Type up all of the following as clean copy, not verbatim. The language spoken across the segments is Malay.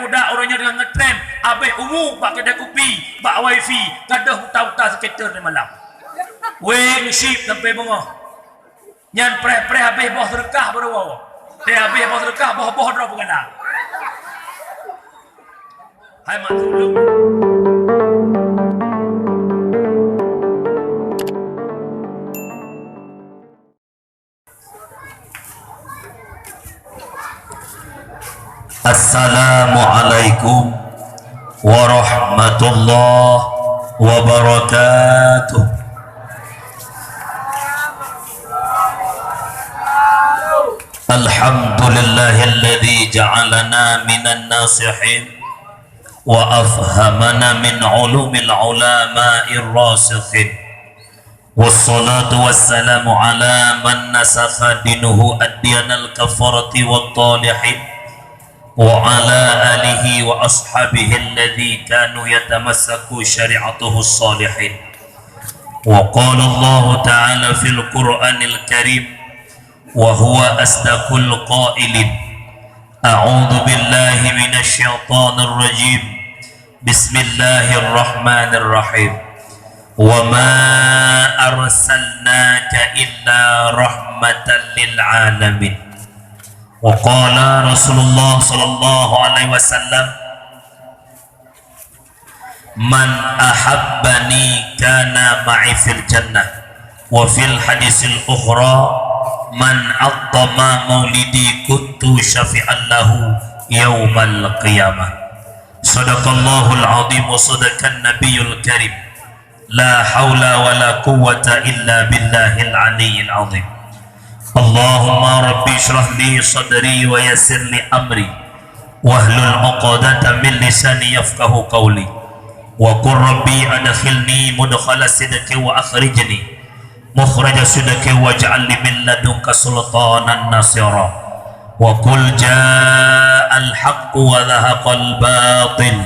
muda orangnya dengan ngetrend habis ungu bak kedai kopi bak wifi gadah huta-huta sekitar di malam weh ngisip sampai bengah nyan pre-pre habis bawah sedekah baru bawa dia habis bawah sedekah bawah-bawah drop berkena hai mak sulung Assalamualaikum warahmatullahi wabarakatuh. Alhamdulillahilladzi ja'alana minan nasihin wa afhamana min ulumil ulama'ir rasikhin. Wassalatu wassalamu ala man nasakha dinuhu ad-diyanal kafarati wat talihin وعلى آله وأصحابه الذي كانوا يتمسكوا شريعته الصالحين. وقال الله تعالى في القرآن الكريم وهو أصدق القائلين أعوذ بالله من الشيطان الرجيم بسم الله الرحمن الرحيم وما أرسلناك إلا رحمة للعالمين. وقال رسول الله صلى الله عليه وسلم من أحبني كان معي في الجنة. وفي الحديث الأخرى من عظم مولدي كنت شفيعا له يوم القيامة. صدق الله العظيم وصدق النبي الكريم لا حول ولا قوة إلا بالله العلي العظيم. Allahumma rabbi syrah li sadri wa yassir li amri wahlul 'uqdatam min lisani yafqahu qawli wa qur rabbi adkhilni mudkhala sidqi wa akhrijni mukhraja sidqi waj'al li min ladunka sultanan nasira wa qul ja'al haqqu wa dhahaqal batil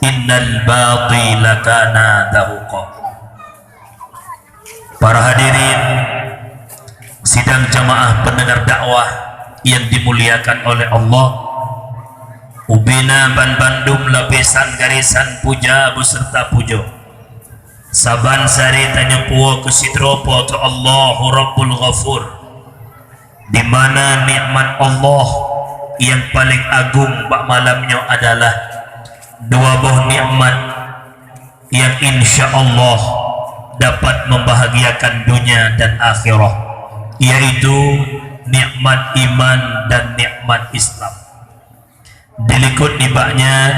innal batila kana zahuqa. Para hadirin sidang jamaah pendengar dakwah yang dimuliakan oleh Allah, ubina ban Bandung lapisan garisan puja beserta pujo saban sari tanya puwa kesidropo to Allahu Rabbul Ghafur, di mana nikmat Allah yang paling agung bak malamnya adalah dua buah nikmat yang insya Allah dapat membahagiakan dunia dan akhirat, yaitu nikmat iman dan nikmat Islam. Dilikut nibaknya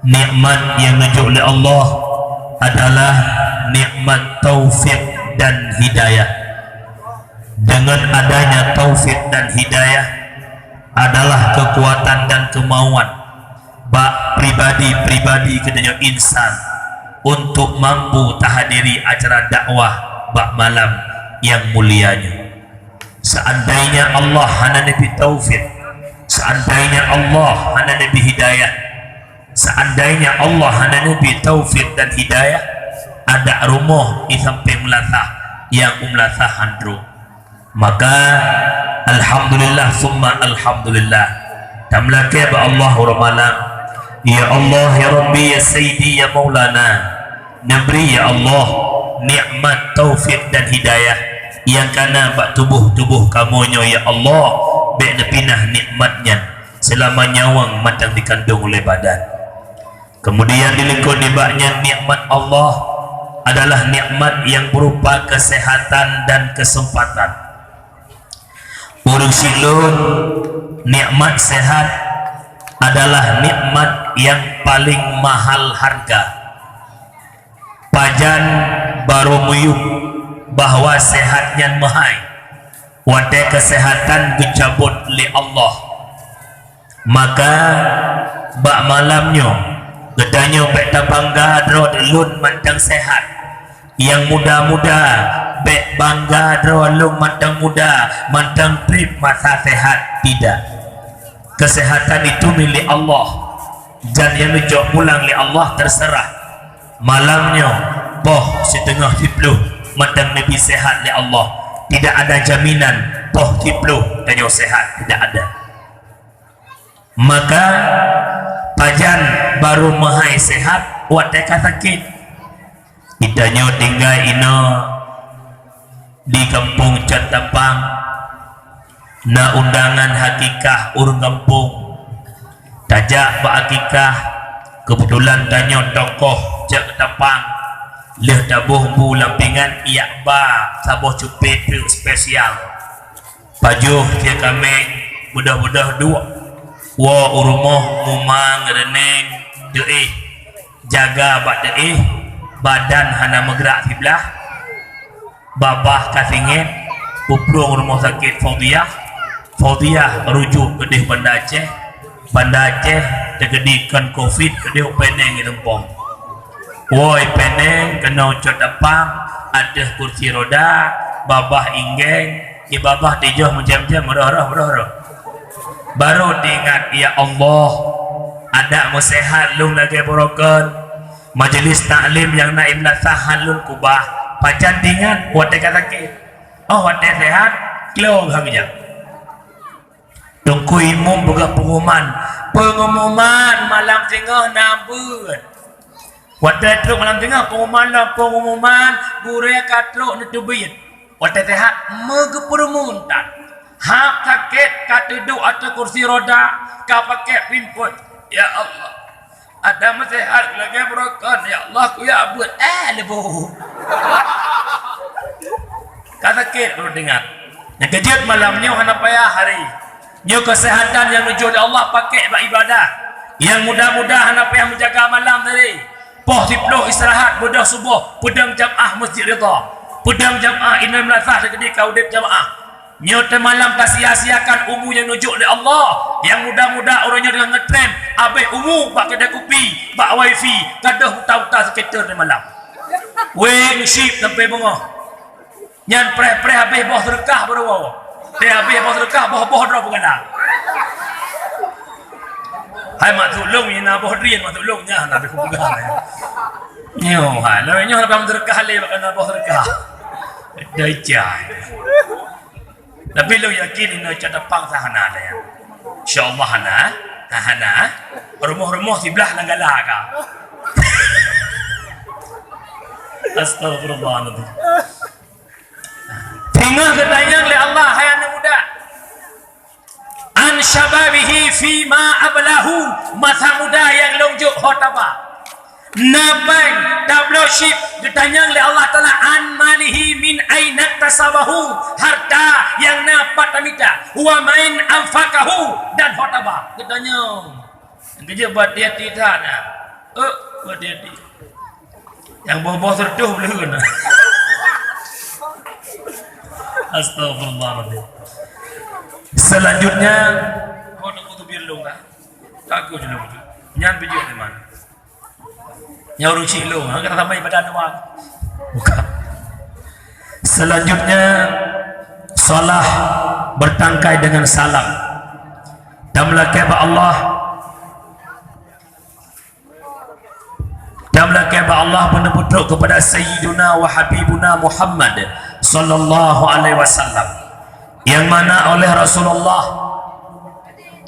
nikmat yang ditunjuk oleh Allah adalah nikmat taufik dan hidayah. Dengan adanya taufik dan hidayah adalah kekuatan dan kemauan bak pribadi-pribadi kedua insan untuk mampu tahadiri acara dakwah bak malam yang mulianya. Seandainya Allah hana nabi taufik, seandainya Allah hana nabi hidayah, seandainya Allah hana nabi taufik dan hidayah, ada rumah di samping melatah yang melatah handro, maka alhamdulillah summa alhamdulillah tamlake ba Allah malam. Ya Allah ya Rabbi ya Sayyidi ya Maulana, nabri ya Allah nikmat taufik dan hidayah yang kana bak tubuh kamunya ya Allah bek nepinah nikmatnya selama nyawang matang dikandung oleh badan. Kemudian dilingkup nibaknya nikmat Allah adalah nikmat yang berupa kesehatan dan kesempatan. Urang silun nikmat sehat adalah nikmat yang paling mahal harga. Pajan baru muyuk bahwa sehatnya mahai wadai kesehatan dicabut oleh Allah, maka bak malamnya gedanya bek bangga dro delun mantang sehat, yang muda-muda bek bangga dro lung mantang muda mantang trip masa sehat. Tidak, kesehatan itu milik Allah dan yang dijauh pulang oleh Allah terserah. Malamnya poh setengah 10 matang Nabi sehat oleh Allah, tidak ada jaminan poh 10 tanya sehat, tidak ada. Maka Pajan baru mahai sehat wateka sakit. Itanyo tinggal ino di kampung Catapang na undangan hakikah urang kampung tajak ba hakikah kebetulan tanyo tokoh Catapang leh tabuh bu lampingan iya ba sabuh cupet spesial pajuh dia kami mudah-mudah dua wa urumoh mumang reneng deih jaga bak deih badan hana megrak sebelah babah kasingin puplung rumah sakit Faudiah rujuk ke Banda Aceh tergedikan covid ke Peneng di Lempong woi Peneng kena Catapang ada kursi roda babah inggeng di babah tijuh macam-macam merah baru diingat ya Allah ada musehat lung lagi broken majelis taklim yang naib lasahan lun kubah pacan diingat wadah sakit oh wadah sehat keluar hamnya tungku imum buka pengumuman malam tengah nabut wadah truk malam tengah pengumuman gure katruk netubit wadah sehat megepermuntan hak sakit katiduk atau kursi roda kau pakai pimput ya Allah ada masehat lagi broken ya Allah ku ya abut lebu kau sakit perlu dengar yang kejut malamnya hana payah hari nyu kesehatan yang menuju Allah pakai beribadah yang mudah-mudah hana payah menjaga malam tadi poh siploh istirahat budah subuh pedang jamaah masjid rida pedang jamaah inna melasah segede kau dip jamaah nyote malam tak sia-siakan umur yang nujuk oleh Allah yang muda-muda orangnya dengan ngetrend habis umur bak kedai kopi bak wifi kadah huta-huta sekitar di malam wing ship sampai bengah nyan pre-pre habis boh sedekah baru dia habis boh sedekah boh-boh drop pengadang hai mak tolong ni nak boh rian mak tolongnya nak habis kumpulkan nyo ha lawanya nak sedekah le bak nak boh sedekah dajai tapi lo yakin ini Catapang sahana ada ya insyaallah hana rumah-rumah sebelah langgala ka astagfirullahaladzim tengah ketanya oleh Allah hai anak muda an syababihi fima ablahu masa muda yang lonjok khotbah nabang tabloship ditanya oleh Allah Ta'ala an malihi min ainat tasabahu harta yang napat tamita huwa main anfakahu dan khotbah ditanya kerja buat dia tidak nak buat dia yang bawa-bawa serduh boleh kena astagfirullahaladzim selanjutnya kau nak kutu birlung lah takut je nak nyan bijak di mana nyauru cilo kata sampai badan awak bukan selanjutnya salah bertangkai dengan salam dan melakab Allah meneputruk kepada Sayyiduna wa Habibuna Muhammad sallallahu alaihi wasallam yang mana oleh Rasulullah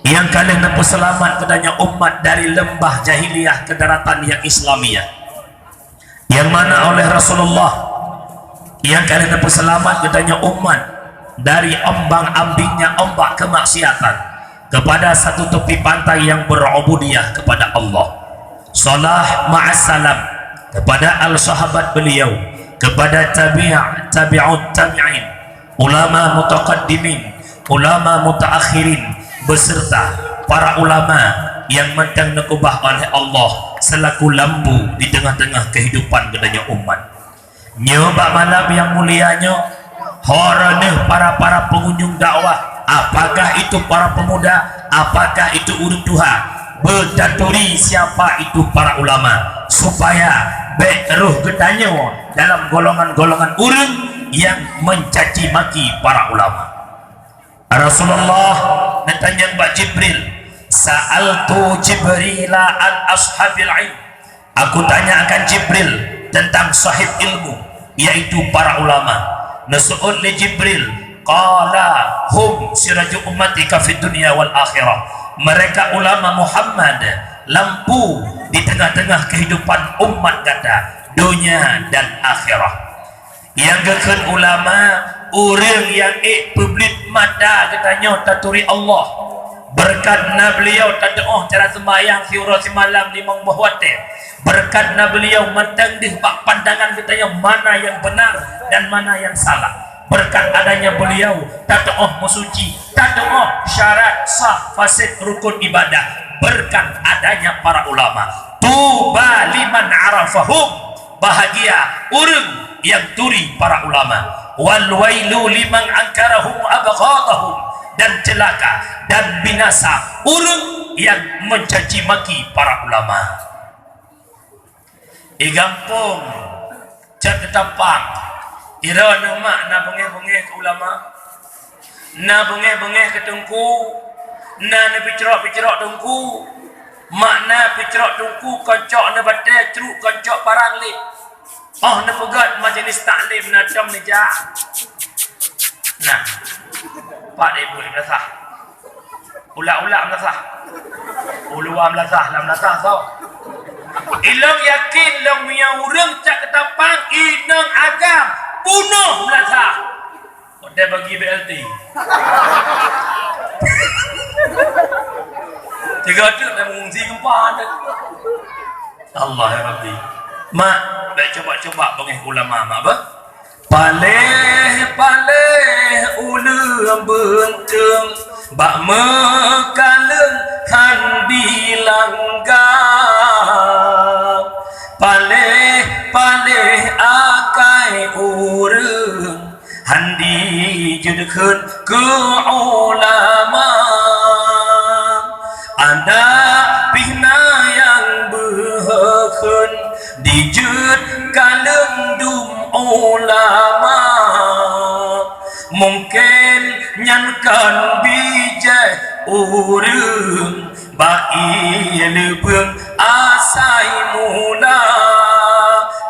yang kalian dapat selamat kedanya umat dari lembah jahiliyah ke daratan yang Islamiyah yang mana oleh Rasulullah yang kalian dapat selamat kedanya umat dari ombang-ambingnya ombak kemaksiatan kepada satu tepi pantai yang berubudiyah kepada Allah salah ma'assalam kepada al-sahabat beliau kepada tabi'ut tabi'in ulama mutaqaddimin ulama mutaakhirin beserta para ulama yang mentang nekubah oleh Allah selaku lampu di tengah-tengah kehidupan kedanya umat nyoba malam yang mulianya horaneh para pengunjung dakwah apakah itu para pemuda apakah itu urut Tuhan berdaturi siapa itu para ulama supaya beruh ketanya dalam golongan-golongan urun yang mencaci maki para ulama Rasulullah datanya Mbak Jibril sa'altu Jibrila an ashabil ilm aku tanya akan Jibril tentang sahib ilmu yaitu para ulama nasu'ul li Jibril qala hum siraju ummatika fid dunya wal akhirah mereka ulama Muhammad lampu di tengah-tengah kehidupan umat kata dunia dan akhirah. Yang gekan ulama orang yang publik mata katanya taturi Allah berkatna beliau tadoh cara sembahyang siura semalam di mangbuhwate berkatna beliau mentandih bak pandangan katanya mana yang benar dan mana yang salah. Berkat adanya beliau tadoh musuci tadoh syarat sah fasid rukun ibadah. Berkat adanya para ulama tuba liman arafahum, bahagia orang yang turi para ulama, wal wailu liman angkarahum abghadahum, dan celaka dan binasa orang yang mencaci maki para ulama. Gampung cak ketapang ira nama na bengeh-bengeh ke ulama, na bengeh-bengeh ke tengku, na picerok-picerok tengku, makna picerok tengku koncok na batai ceruk koncok barang lip. Oh, na pegat majlis taklim na jam ni ja. Nah, Pak Ibu melasah. Ulak-ulak melasah. Uluam melasah, lam melasah tau. Ilang yakin lang yang urang cak ketapang inang agam bunuh melasah. Dia bagi BLT. Tiga tu dah mengungsi gempa dah. Allah ya Rabbi. Mak, baik coba-coba bengih ulama mak apa? Paleh ulum bentung bak mekaleng han bilanggang. Paleh akai urang han dijudkeun ke ulama. Ada pihna yang berhekun dijud kalem dum ulama, mungkin nyankan bijak urang bai lebeung asai mula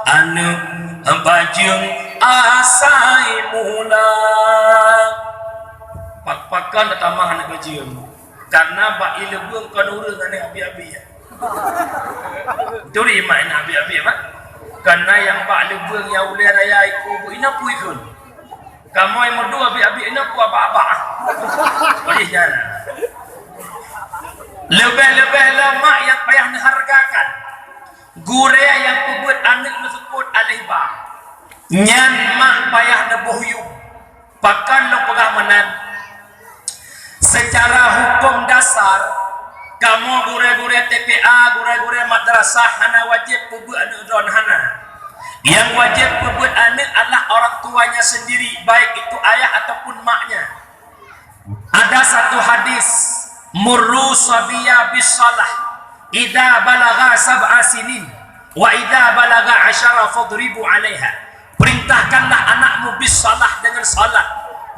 anu bajung asai mula pak-pakan tamah anak bajung karena bai lebeung kan urang ane abi-abi ya. Turi mak nak abi-abi mak. Karena yang pak lebeung yang ulai raya iku ina puikun. Kamu yang berdua abi-abi ina pu apa-apa. Boleh jangan. Lebih-lebih lama yang payah dihargakan. Gure yang pebut anak tersebut alih ba. Nyan mak payah nebohyu. Pakan lo pengamanan. Secara hukum dasar kamu gure-gure TPA, gure-gure madrasah hana wajib pebut anak dron hana. Yang wajib pebut anak adalah orang tuanya sendiri, baik itu ayah ataupun maknya. Ada satu hadis, murru sabiya bis salah idza balagha sab'a sinin wa idza balagha 'ashara fadribu 'alaiha. Perintahkanlah anakmu bis salah dengan salat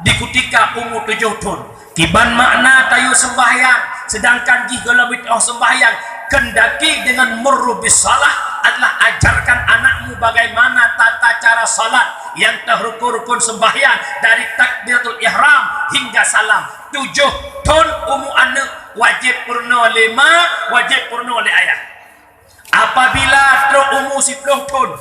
di ketika umur 7 tahun. Kiban makna tayu sembahyang, sedangkan jika lebih sembahyang kendaki dengan murru bis salah adalah ajarkan anakmu bagaimana tata cara salat yang terrukun sembahyang dari takbiratul ihram hingga salam. 7 tahun umur anak wajib purna 5, wajib purna oleh ayah. Apabila terus umur 10 tahun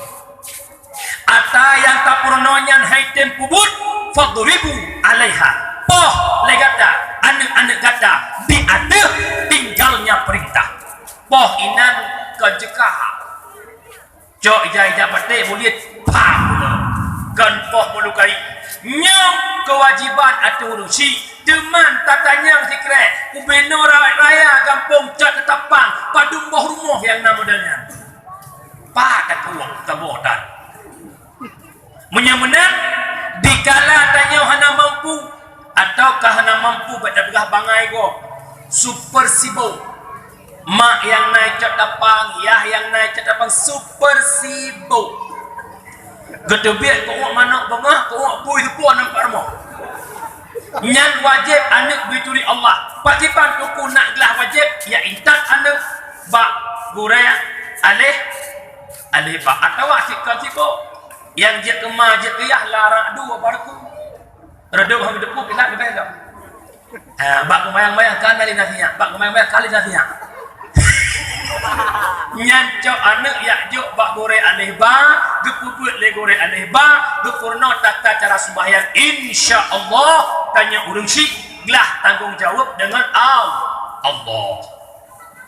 ata yang tak purnanya haitem pubut fadribu alaiha. Poh legata anak-anak kata diada tinggalnya perintah. Poh inan kejekah. Jok jai dapat boleh pam kan poh melukai. Nyam kewajiban atau urusi teman tatanya sikre ubeno raya kampung cak ketapang padung boh rumah yang nama modelnya. Pak katuang kabotan. Menyemenang dikala tanya hana mampu ataukah hana mampu pada begah bangai go super sibuk mak yang naik cat dapang yah yang naik cat dapang super sibuk gedebiak ko mana bengah ko pui tu puan nampak rumah nyan wajib anak bituri Allah pakipan tuku nak gelah wajib ya intat anak bak guraya alih bak atau asikkan sibuk yang dia kemah dia kiyah larang dua barku redup hang depu kita lebih dah. Bak kemayang-mayang kan dari nasinya, bak kemayang-mayang kali nasinya. nyancok anak yak jok bak gore aneh ba gepuput le gore aneh ba gepurno tata cara sembahyang insyaallah tanya urang si gelah tanggung jawab dengan Allah.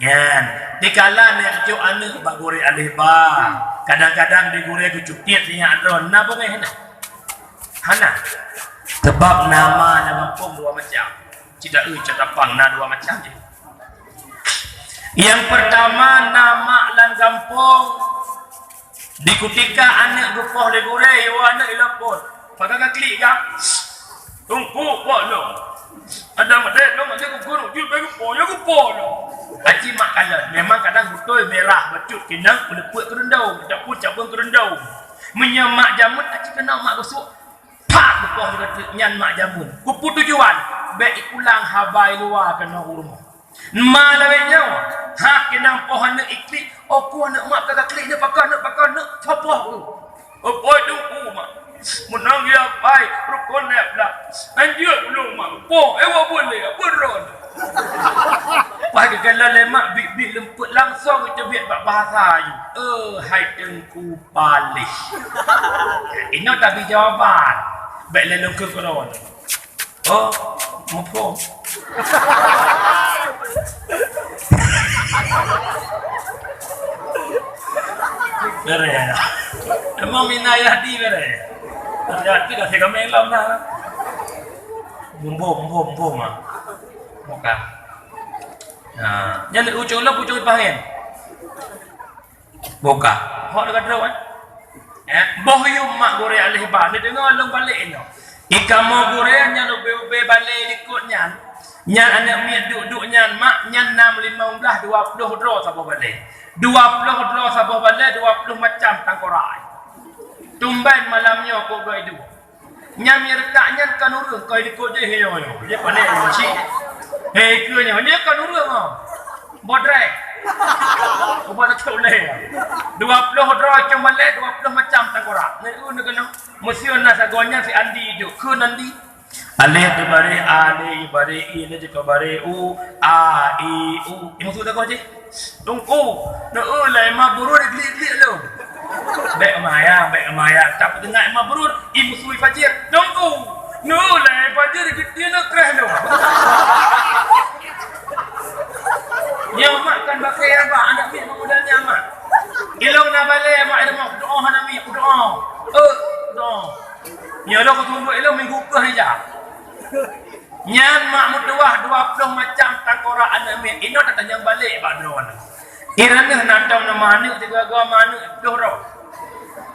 Yan, dikala nek jok anak bak gore aneh ba kadang-kadang di gore kucutiat nya adron na bonge hana sebab nama kampung dua macam tidak cakapang na dua macam je. Yang pertama nama lan kampung di ketika anak gupoh le gore yo anak ilapon pakai klik kan tungku po lo ada made lo made guru ju pe gupoh yo gupoh lo aji makalan memang kadang betul merah becut kinang leput kerendau tak pun cabang kerendau menyemak jamun aji kena mak gosok pak gupoh nyan mak jamun gupu tujuan baik ulang habai luar kena rumah malawenya hak kinang pohon nak iklik aku nak mak kakak klik dia pakai nak siapa tu apa tu mak menang ya pai rukun nak dah anjur belum mak po ewa boleh beron pai kalau lemak bib lemput langsung kita biar bahasa you hai tengku balik ini tapi jawapan baik lalu ke konon mupo bere emang minayah di bere terjadi dah saya melam dah bumbu mah muka nah jadi ujung lah ujung pangen buka hok dekat ro boh yu mak gore alih ba ni dengar long balik ni ikan mau gore nya lo be balik ikut nyan anak miat duduk nyan mak nyan 6 15 20 draw sabo balik 20 draw sabo balik 20 macam tangkorai tumban malamnya kau goi du nyan mirtak nyan kanurung kau ikut je heyo dia pandai si kunya dia kanurung bodrek kau pada toleh 20 draw cuma balik 20 macam tangkorai ni kena musion nasa gonya si Andi duk ke Andi alih tu bare ali bare i le jika bare u a i u maksud dah kau je tungku no lai mabrur gli lo baik maya tak dengar mabrur i musui fajir tungku no lai fajir dia nak kerah lo yang mak kan pakai apa anak mi modalnya mak ilong na bale mak ada mak doa hana mi doa doa ya lo kau tunggu ilong minggu ke aja nyan mak mutuah 20 macam tangkora anak mi ino tak tanya balik pak drone irana nantau na manu tiga go manu dohro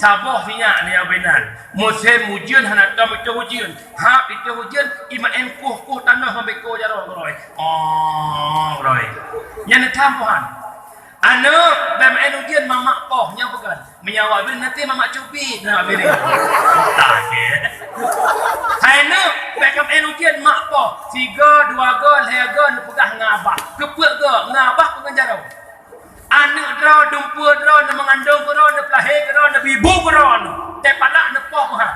taboh sinya ni abenan musim hujan hana tam itu hujan ha itu hujan ima enkuh tanah sampai ko jaro roy roy nyan tampuhan anu bam hujan mamak poh nya bukan menyawa bil nanti mamak cubi na beri tak ke hainu bekam hujan mak poh 3 2 gol 3 gol pegah ngabah kepek ke ngabah pengenjaro anu draw dumpur draw na mengandung draw na pelahir draw na bibu draw te palak na poh ha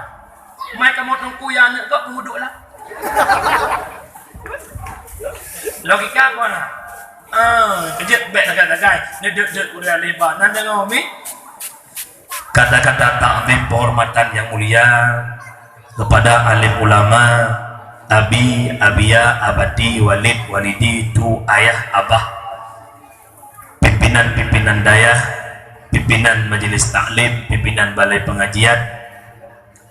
mai kamu tungku ya anak kau penguduk lah logika apa nak kejut baik dekat-dekat ni dek udah lebar nan dengar umi kata-kata ta'zim penghormatan yang mulia kepada alim ulama abi abia abadi walid walidi tu ayah abah pimpinan daya pimpinan majelis taklim pimpinan balai pengajian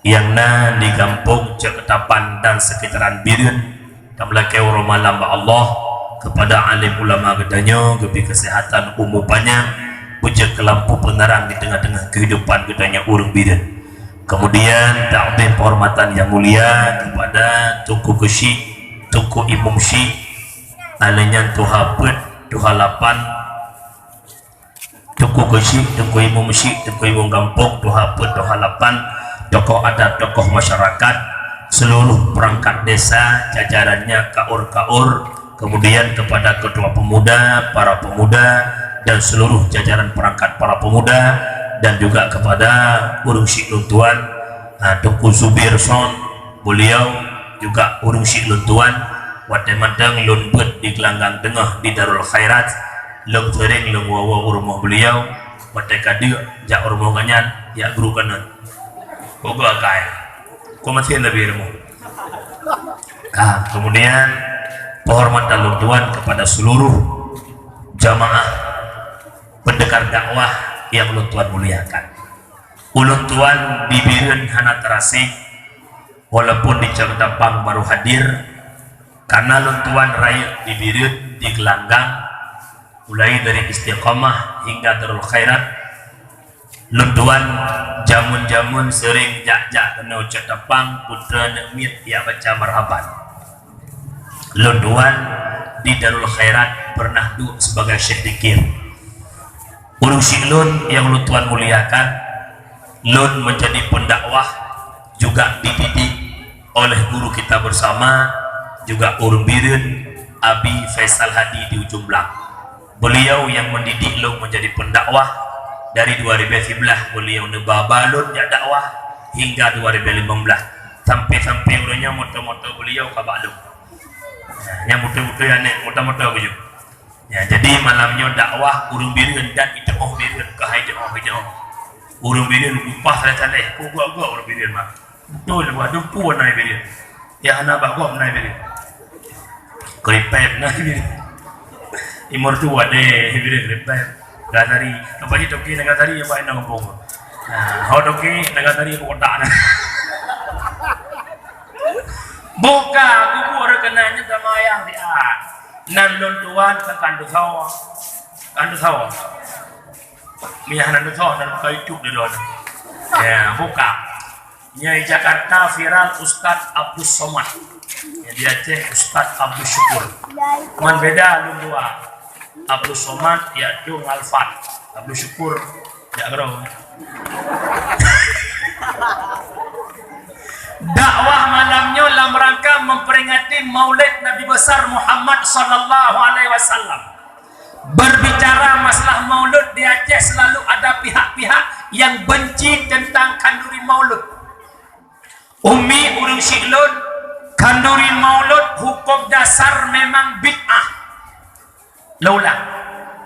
yang di kampung Ceketapan dan sekitaran Birun kamlake malam Allah kepada alim ulama gedanyo gebi kesehatan umum banyak puja ke lampu penerang di tengah-tengah kehidupan gedanya urang Birun. Kemudian ta'zim penghormatan yang mulia kepada Tunku Kesyik, Tunku Imam Syik, alenyan Tuha Pet, Tuha Lapan, Tunku Kesyik, Tunku Imam Syik, Tunku Imam Kampung, Tuha Pet, Tuha Lapan, tokoh adat, tokoh masyarakat, seluruh perangkat desa, jajarannya kaur-kaur, kemudian kepada ketua pemuda, para pemuda, dan seluruh jajaran perangkat para pemuda, dan juga kepada urung Syik Luntuan Tunku Zubir Son, beliau juga urung Syik Luntuan wadai madang lunbut di gelanggang tengah di Darul Khairat leng sering leng wawa rumah beliau mereka dia jak rumah kanyan ya guru kanan bogo akai ko masih lebih rumah kemudian penghormatan Lung Tuan kepada seluruh jamaah pendekar dakwah yang Lung Tuan muliakan. Ulun Tuan bibireun hana terasih walaupun di Cagdapang baru hadir karena Lung Tuan raya bibireun di gelanggang mulai dari Istiqomah hingga Darul Khairat. Lung Tuan jamun-jamun sering jak-jak kena Cagdapang putra nemit ya baca marhaban. Lung Tuan di Darul Khairat pernah duduk sebagai syekh dikir. Urung Lun yang Lung Tuan muliakan, Lun menjadi pendakwah juga dididik oleh guru kita bersama juga urung bireun Abi Faisal Hadi di Ujung Blak. Beliau yang mendidik Lun menjadi pendakwah dari 2015 beliau nebaba Lun ya dakwah hingga 2015 sampai urangnya moto-moto beliau kabak Lun. Yang mutu-mutu ya nek mutu-mutu begitu. Ya, jadi malamnya dakwah urung bireun dan itu bireun ke haideh urung bireun upah saleh gua urung bireun mah. Betul waduh puan naik bireun. Ya anak bagom naik bireun. Kripep naik bireun. Imor tua deh bireun kripep. Gatari, apa ni toki nak gatari apa yang ngomong. Nah, how toki nak gatari kota na. Buka kubur kenanya sama yang dia. Nan Lung Tuan ke kandu sawah. Miyah nandu sawah dan kayu cuk di luar. Ya, buka. Nyai Jakarta viral Ustadz Abdul Somad. Ya, dia cek Ustadz Abdul Syukur. Man beda Lung Tuan. Abdul Somad yaitu Ngalfat. Abdul Syukur ya bro. Dakwah malamnya dalam rangka memperingati Maulid Nabi besar Muhammad sallallahu alaihi wasallam. Berbicara masalah Maulud di Aceh selalu ada pihak-pihak yang benci tentang kanduri Maulud. Umi urang Syiklun, kanduri Maulud hukum dasar memang bid'ah. Laulah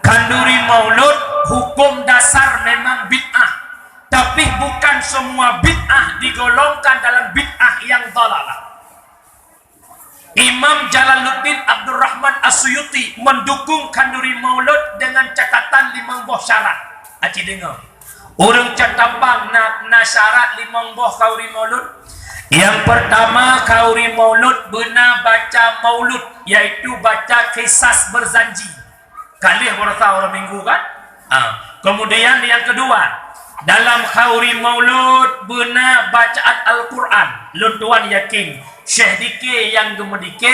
kanduri Maulud hukum dasar memang bid'ah. Tapi bukan semua bid'ah digolongkan dalam bid'ah yang dhalalah. Imam Jalaluddin Abdul Rahman As-Suyuti mendukung kanduri maulud dengan catatan 5 buah syarat. Aci dengar. Orang catapang na syarat 5 buah kauri maulud. Yang pertama kauri maulud benar baca maulud, yaitu baca kisah berzanji. Kali berasa orang minggu kan? Kemudian yang kedua, dalam kauri maulud benar bacaan Al-Quran. Lun Tuan yakin Syekh Dike yang gemedike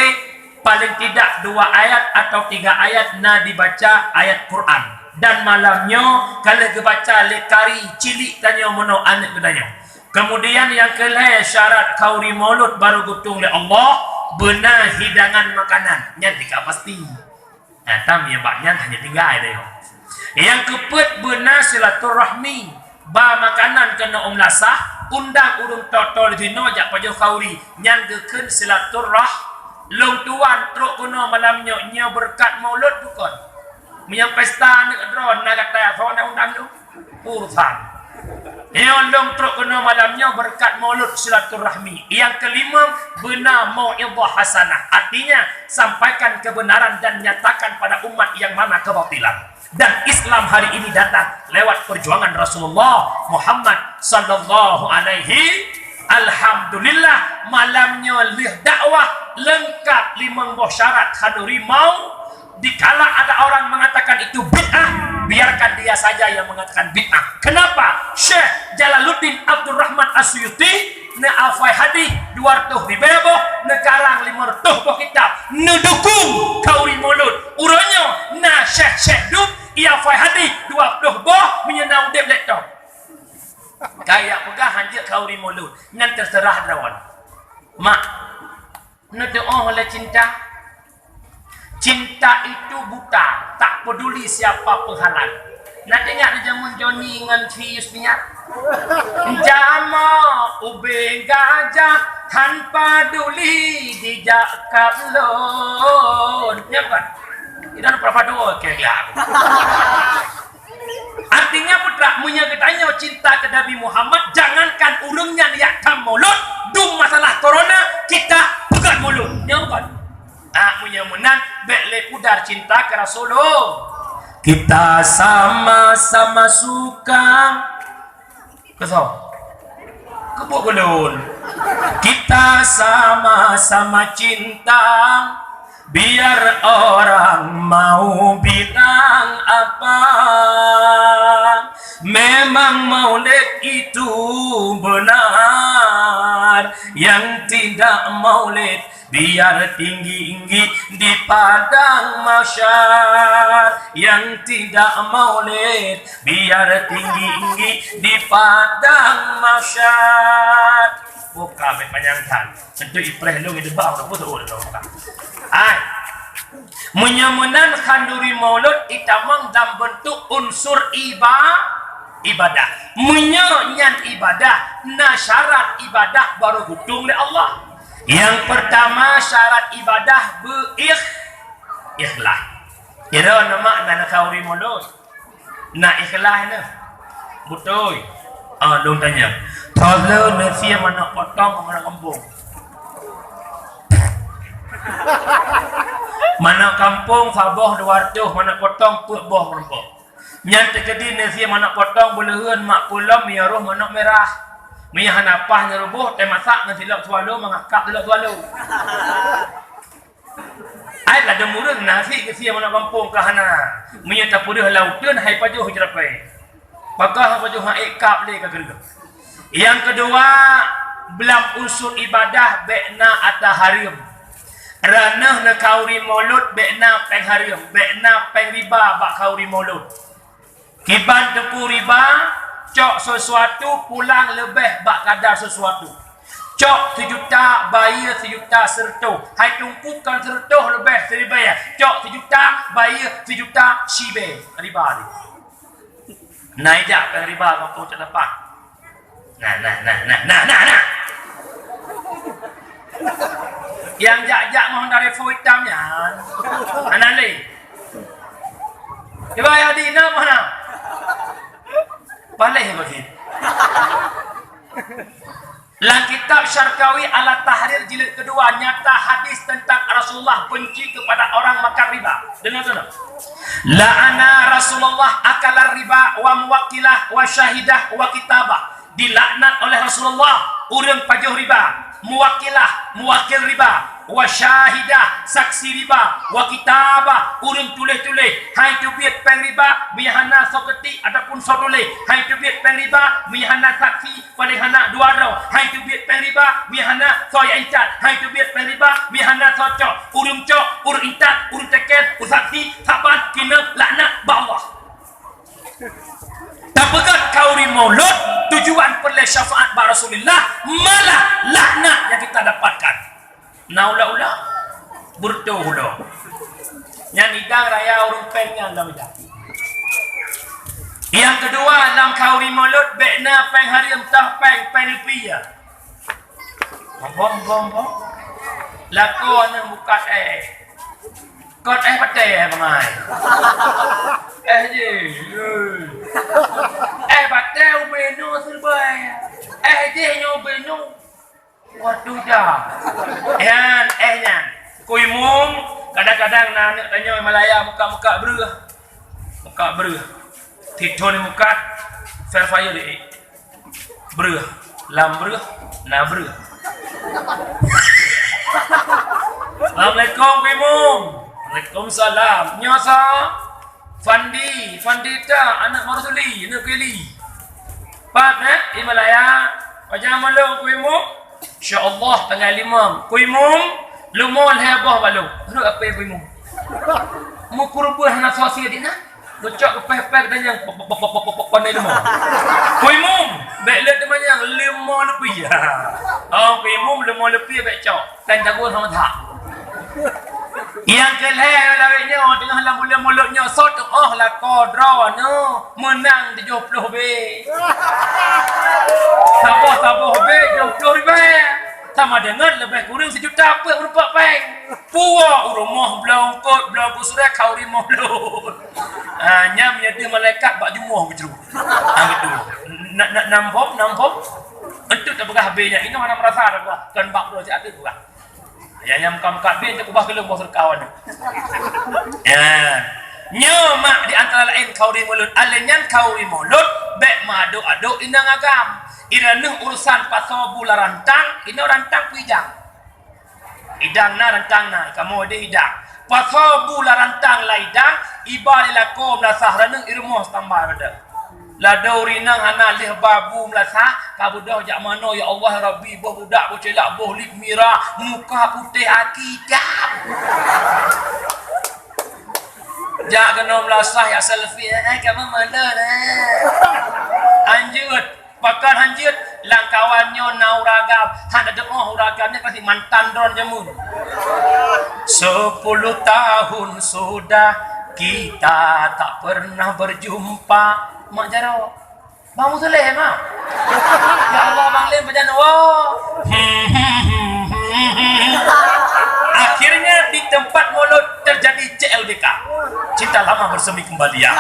paling tidak 2 ayat atau 3 ayat na dibaca ayat Quran. Dan malamnya kalau kebaca lekari cilik tanya mono anak gedanya. Kemudian yang kelai syarat kauri maulud baru gutung oleh Allah benar hidangan makanan. Nya tidak pasti. Tam ya baknya hanya 3 ayat. Yang kepet benar silaturahmi. Ba makanan kena lasah undang urung totol dino jak pajau kauri nyanggekeun silaturrah Lung Tuan truk kuno malamnya nya berkat maulud bukan menyang pesta nek dron nak kata phone undang tu urusan nya Lung truk kuno malamnya berkat maulud silaturahmi. Yang kelima benar mau'izah hasanah, artinya sampaikan kebenaran dan nyatakan pada umat yang mana kebatilan. Dan Islam hari ini datang lewat perjuangan Rasulullah Muhammad sallallahu alaihi. Alhamdulillah malamnya lih dakwah lengkap 5 buah syarat kanduri mau. Dikala ada orang mengatakan itu bid'ah, biarkan dia saja yang mengatakan bid'ah. Kenapa? Syekh Jalaluddin Abdul Rahman As-Suyuti ne afai hadis 200 ribu ne karang 500 buah kitab ne dukung kauri maulud. Uranya na syekh duk ia afai hadis 20 buah menyenang dep laptop. Kayak pegah hanjak kauri maulud. Nan terserah drawan. Mak, ne doa oleh cinta. Cinta itu buta, tak peduli siapa penghalang. Nak tengok di zaman Johnny dengan Fius minyak. Jama ube gajah tanpa peduli dijak kablon. Ya kan? Tidak berapa doa kaya artinya putra munya ketanya cinta ke Nabi Muhammad, jangankan urungnya niatkan mulut dung masalah corona kita pegat mulut ya bukan munya menan bek pudar cinta ke Rasulullah. Kita sama-sama suka kesal kebuk gelun, kita sama-sama cinta biar orang mau bilang apa, memang maulid itu benar, yang tidak maulid biar tinggi-tinggi di padang mahsyar, yang tidak maulid biar tinggi-tinggi di padang mahsyar. Buka menyangkan tentu ipreh lu itu bawah betul lu buka menyamunan kanduri maulud itamang dalam bentuk unsur ibadah menyanyian ibadah nah syarat ibadah baru hudung oleh Allah. Yang pertama syarat ibadah ikhlas. Kira nama nak kauri maulud nak ikhlas na betul. Dong tanya kalau nasi mana potong mana kampung mana kampung saboh 200 mana potong put boh rempok nyante kedi nasi mana potong belehan mak pulam ya roh mana merah mia hanapah nyerubuh teh masak ngan silap swalo mangakap silap swalo ai la demurun nasi kesi mana kampung kahana mia tapurih lautan hai pajuh jerapai pakah pajuh haikap le kagel. Yang kedua belam unsur ibadah bekna atah harim ranah na kauri maulud bekna peng harim bekna peng riba bak kauri maulud kiban tepu riba cok sesuatu pulang lebih bak kadar sesuatu cok 1 juta bayar 1 juta serto hai tumpukan serto lebih seribu ya cok 1 juta bayar 1 juta sibe riba ni naik jak peng riba mampu tak dapat nah yang jak mohon dari hitamnya anali coba ya di nama mana balik begitu lang kitab Syarkawi ala Tahrir jilid kedua nyata hadis tentang Rasulullah benci kepada orang makan riba. Dengar tu la'ana Rasulullah akala riba wa muwakkilah wa syahidah wa kitabah. Dilaknat oleh Rasulullah urang pajuh riba, muwakil riba, wa syahidah saksi riba, wa kitabah urang tulis-tulis hai tu biat pen riba mihana soketi ataupun sodole hai tu biat pen riba mihana saksi palihana dua ro hai tu biat pen riba mihana soy incat hai tu biat pen riba mihana socok urang incat urang teken saksi saban kena laknat bawah. Tapegat kauri maulud tujuan perle syafaat ba Rasulullah malah laknat yang kita dapatkan. Naula-ula berdoa. Yang idang raya urung pengnya dalam ida. Yang kedua dalam kauri maulud bekna peng hari entah peng rupiah. Bom. Lakon yang buka Kot patay bangay. Je. Patay ubeno serbay. Je nyo ubeno. Waduh dah. Yan, yan. Kuimum kadang-kadang nak tanya Malaya muka-muka berah. Muka berah. Titon muka fair fire di. Berah, lam berah, na berah. Assalamualaikum kuimum. Waalaikumsalam. Nyosa Fandita anak Marsuli anak Keli Pak Himalaya wajah malu kuimum insyaallah tanggal 5 kuimum lumol hebah balu lu apa kuimum mu kurbuh na sosial dina bocok ke peh-peh dan yang pandai lemah kuimum beklet teman yang 5 lebih kuimum 5 lebih bek cok dan jago sama tak yang kelih lawiknya tengah dalam mulutnya sot lah kodra no menang 70 be sabar be 20 ribu sama dengan lebih kurang 1 juta apa berupa peng puak rumah belongkot surat kau rimah belum nyam dia malaikat bak jumuh betul gitu nampok itu tak pegah habisnya ini mana merasa ada kan bak bro ada tu yang kam kabin tu kubah kelung bos kawan ya nyomak di antara lain kau rimulun alenyan kau rimulun bek madu adu inang agam irana urusan pasal bula rantang ini rantang pijang idang na rantang na kamu ada idang pasal bula rantang laidang ibalila kom la sahrana irmo tambah ada la daurinang ana lih babu melasa kabudah jak mano ya Allah Rabbi boh budak boh celak boh lip mira muka putih akidah jak kena melasah ya selfie kamu mana anjut bahkan hanjit langkawannya nauragam hana doa uragamnya pasti mantan dron jamun 10 tahun sudah kita tak pernah berjumpa mak jaro bang Musoleh mak ya Allah bang Lim berjana akhirnya di tempat mulut terjadi CLBK cinta lama bersemi kembali ya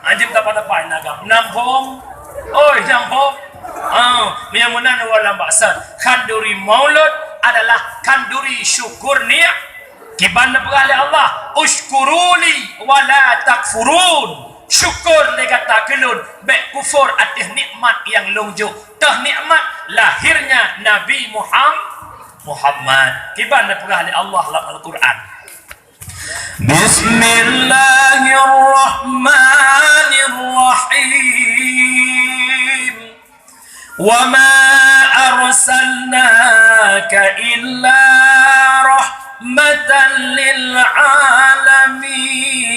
anjim tak pada nagam nampung oi nampung miyamunan wala baksan kanduri maulud adalah kanduri syukur niat kiban oleh Allah ushkuruli wala takfurun syukur negata kelun baik kufur atas nikmat yang longjo tah nikmat lahirnya Nabi Muhammad kiban oleh Allah dalam Al-Quran Bismillahirrahmanirrahim wa ma arsalnaka illa rahmatan lil alamin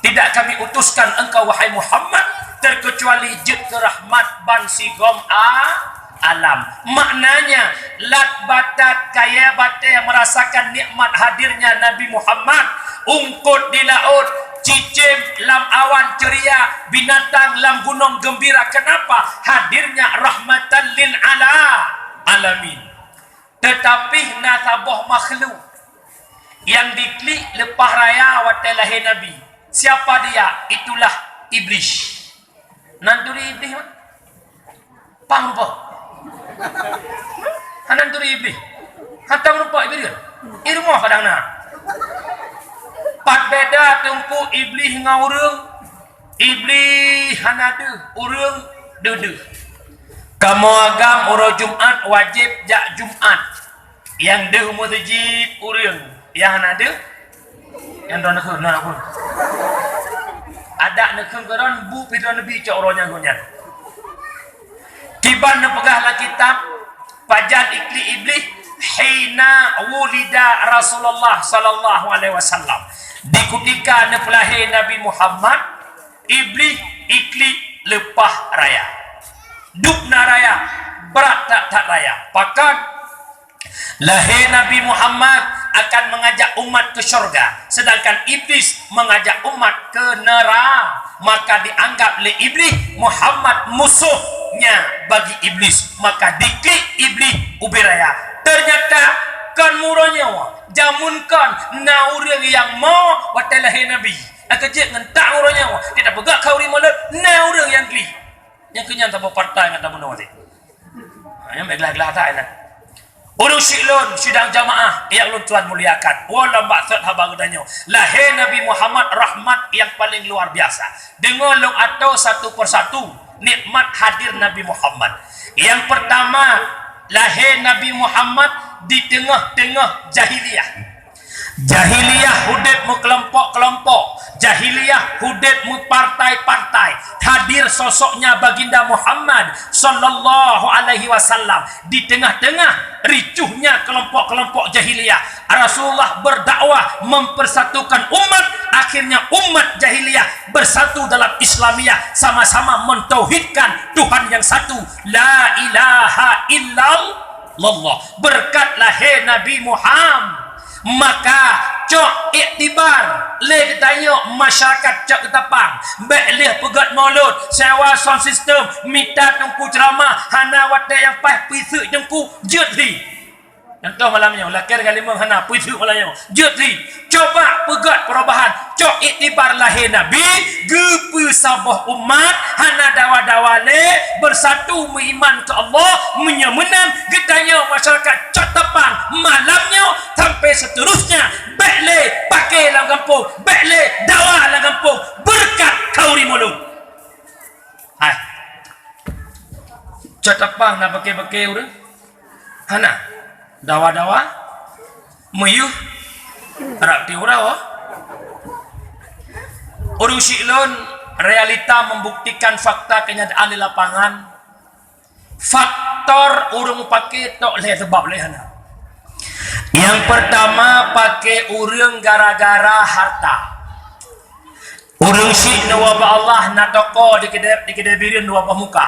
tidak kami utuskan engkau wahai Muhammad terkecuali jid rahmat ban sigom alam maknanya lat batat kaya bate merasakan nikmat hadirnya Nabi Muhammad ungkut di laut cicim lam awan ceria binatang lam gunung gembira kenapa hadirnya rahmatan lil alamin tetapi nasabah makhluk yang diklik lepas raya watai lahir Nabi siapa dia itulah iblis nanturi iblis pangpo hanan turi iblis hantam rupa iblis irmoh kadangna pat beda tungku iblis ngaurung iblis hanade urung dede kamu agam uro Jumat wajib jak Jumat yang deh mutjib urung yang hanade yang don nekeun na pun ada nekeun keron bu pidon nabi cak uronya gonyan kiban nepegahlah kitab pajan ikli iblis hina wulida Rasulullah sallallahu alaihi wasallam di ketika nepelahir Nabi Muhammad iblis ikli lepah raya dukna raya berat tak raya pakan lahir Nabi Muhammad akan mengajak umat ke syurga sedangkan iblis mengajak umat ke neraka maka dianggap oleh iblis Muhammad musuhnya bagi iblis maka diklik iblis ubiraya ternyata kan muronya jamunkan naurang yang mau watai lahir Nabi akajik ngentak muronya kita pegak kau rimalat naurang yang klik yang kenyan tak berpartai dengan tamu nawati yang begelah-gelah tak enak urus syilun sidang jamaah yang lu Tuhan muliakan wala maksud habang danyo lahir Nabi Muhammad rahmat yang paling luar biasa dengar lu atau satu persatu nikmat hadir Nabi Muhammad yang pertama lahir Nabi Muhammad di tengah-tengah jahiliyah hudud mu kelompok-kelompok jahiliyah hudud mu partai-partai hadir sosoknya baginda Muhammad sallallahu alaihi wasallam di tengah-tengah ricuhnya kelompok-kelompok jahiliyah Rasulullah berdakwah mempersatukan umat akhirnya umat jahiliyah bersatu dalam Islamiyah sama-sama mentauhidkan Tuhan yang satu la ilaha illallah berkat lahir Nabi Muhammad maka cok iktibar le ketanya masyarakat cok ketapang baik leh pegat maulud sewa sound system mita tungku ceramah hana watak yang pas pisu tungku jetli contoh malamnya lakir kali hana pisu malamnya jetli coba pegat perubahan cok iktibar lahir nabi gepu sabah umat hana dawa-dawa le bersatu beriman ke Allah menyemenang ketanya masyarakat cok tapang malamnya sampai seterusnya baiklah pakai dalam kampung baiklah dakwah dalam kampung berkat kauri mulut hai catapang nak pakai urang hana dakwah meyuh harap diurau urang silon realita membuktikan fakta kenyataan di lapangan faktor urang pakai tok leh sebab leh hana. Yang pertama pakai urang gara-gara harta. Urang syik na wabah Allah na toko di kedai birin wabah muka.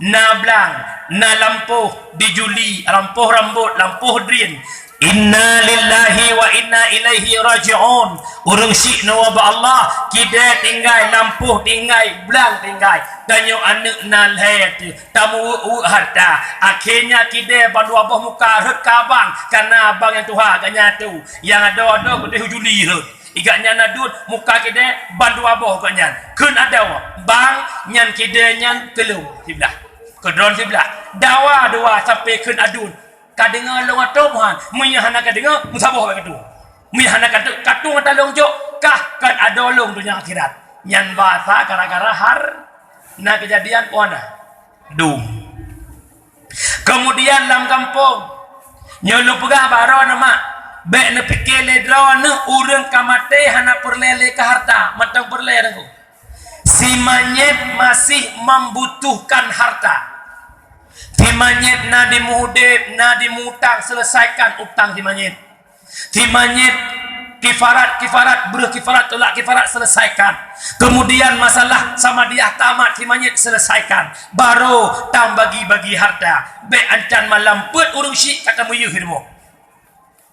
Na blang, na lampuh di juli, lampuh rambut, lampuh drin. Inna lillahi wa inna ilaihi raji'un. Urang syik na wabah Allah kedai tinggai, lampuh tinggai, blang tinggai. Tanyo anak nalhet tamu harta akhirnya kide bandu abah muka hut kabang karena abang yang tuha agaknya tu yang ada kode hujuli hut igaknya nadut muka kide bandu abah agaknya kun ada bang nyan kide nyan kelum sebelah kedron sebelah dawa dua sampai kun adun kadengar long atoman menyahana kadengar musabah kadu menyahana katung talong jok kah kan ada long dunia akhirat nyan bahasa gara-gara har nah kejadian mana dum kemudian dalam kampung nyolu pegah baro nama baik ne pikir le draw ne urang kamate hana perlele ke harta matang perlele aku si manyet masih membutuhkan harta si manyet na dimudib na dimutang selesaikan utang si manyet kifarat berkifarat tolak kifarat selesaikan kemudian masalah sama dia tamat himanyet selesaikan baru tam bagi harta be ancan malam put urung syik kata muyuh hidmo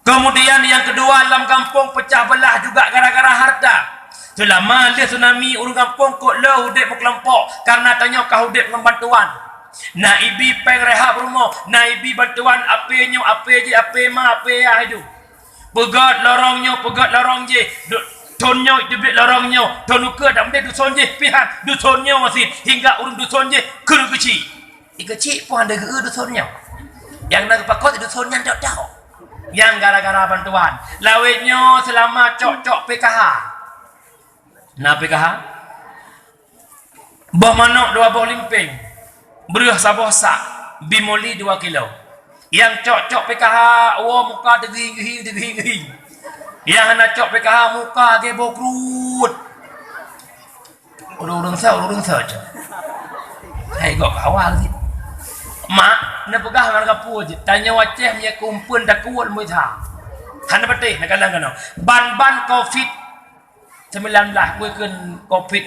kemudian yang kedua dalam kampung pecah belah juga gara-gara harta selama dia tsunami urung kampung kok lo hudip kelompok karena tanya kau hudip bantuan naibi peng rehab rumah naibi bantuan apa je apa ya hidup pegat lorong je tonyo debit lorongnya tonuka dak mde duson je pihak dusonnya masih hingga urung duson je kena kecil kecil pun ada dusonnya yang nak pakot dusonnya dak tahu yang gara-gara bantuan lawetnya selama cok PKH nah PKH bah manok 2 buah limping beruh sabah sak bimoli 2 kilo yang cok PKH muka deging yang nak cok PKH muka ke bokrut urung saja hai gok awal sih mak na pegah marga puj tanya waceh nya kumpul dak kuat mu tha han betih nak kalang kana ban covid 19 puy keun covid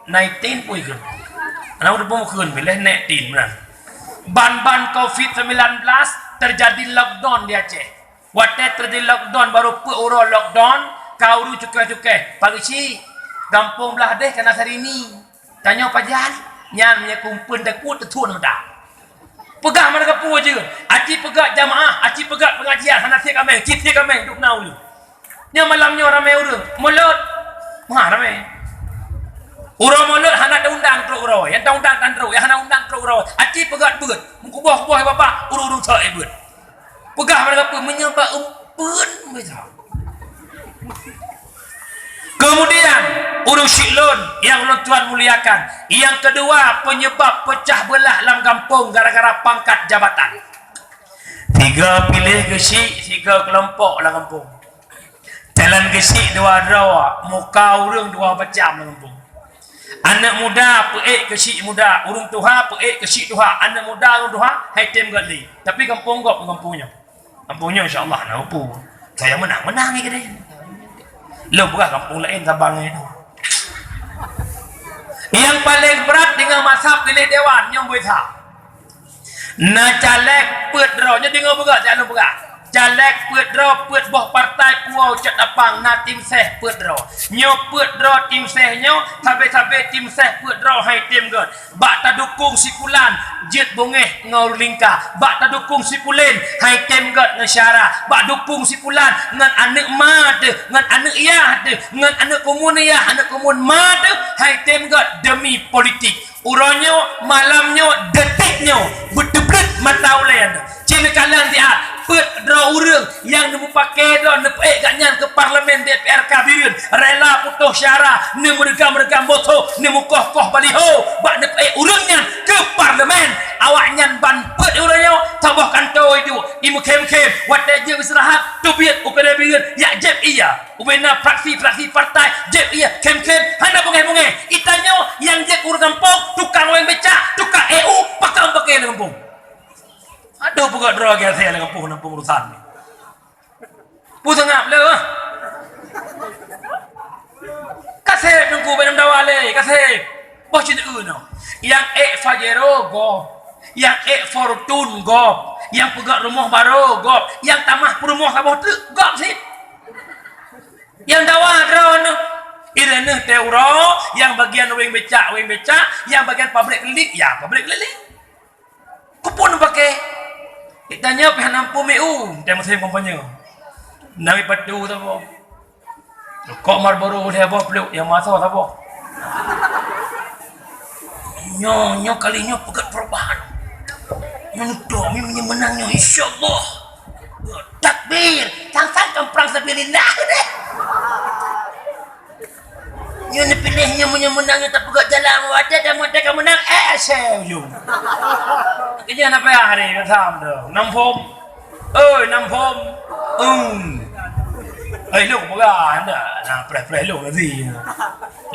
19 puy keun ana udah mau keun bileh nek tin benar ban covid 19 terjadi lockdown di Aceh. Waktu terjadi lockdown baru uro lockdown kau ru cukai pagi si kampung belah deh kena hari ini tanya pajan nyan nya kumpul dak kuat tuan dah pegang mereka pu je aci pegang jamaah aci pegang pengajian hana ti kami citi kami duk nau lu nya malamnya ramai urang mulut mah ramai urang mulut hana undang tro urang yang undang tan tro yang hana undang tro urang aci pegang beut mukubah bapak urang tak beut pegang mereka pu menyebab umpun betul. Kemudian urus syilun yang Tuhan muliakan. Yang kedua penyebab pecah belah dalam kampung gara-gara pangkat jabatan. 3 pilih gesik, 3 kelompok dalam kampung. Jalan gesik 2 draw, muka urang 2 macam dalam kampung. Anak muda peik gesik muda, urang tuha peik gesik tuha. Anak muda urang tuha haitem gali. Tapi kampung gop kampungnya. Kampungnya insya-Allah nak upu. Saya menang ni kedai. Lo bukan kampung lain Sabang itu. Yang paling berat dengan mazhab pilih dewan yang boleh tak. Na caleg pet rawnya dengan buka jangan buka. jalek put draw put boh partai puau cak dapang na tim seh put draw nyo put draw tim seh nyo tabe tim seh put draw hai tim god bak ta dukung sikulan jet bongeh ngau lingka bak ta dukung sikulen hai tim god ngesyara bak dukung sikulan ngan anak mad ngan anak iya ngan anak komun iya anak komun mad hai tim god demi politik uronyo malamnyo detiknyo berdebret mata ulen cina kalang dia put draw urang yang nemu pakai draw nemu ganyan ke parlemen DPR kabirin rela putuh syara nemu regam moto nemu koh baliho bak nemu urangnya ke parlemen awaknya ban put urangnya tabah kantor itu imu kem wadah je istirahat tubiat upere birin ya jeb iya ubena fraksi partai jeb iya kem hana bungai itanyo yang je urang kampung tukang weng becak tukang EU pakang pakai kampung. Aduh buka draw ke saya dengan kampung urusan ni. Pusang ngap le. Kasih nunggu benam dawale, kasih. Bos cinta no. Yang Fajero go, yang Fortune go, yang pegak rumah baru go, yang tamah rumah kabah tu go sih. Yang dawa draw no. Irene teuro, yang bagian weng becak, yang bagian pabrik keliling, ya pabrik keliling. Kupun pakai. Itanya pihak nampu meu, dia masih kompanya. Nabi padu tu bo. Kok Marlboro dia bo peluk yang masa tu bo. Nyo kalinya pegat perubahan. Nyo menangnya insyaallah. Takbir, sang kamprang sabilillah deh. Nyo ni pilihnya menangnya tak pegat jalan wadah dan mereka menang seju. Kaya apa ya hari kasam tu. Nampom. Nampom. Lu buka anda. Nah, pre lu nanti.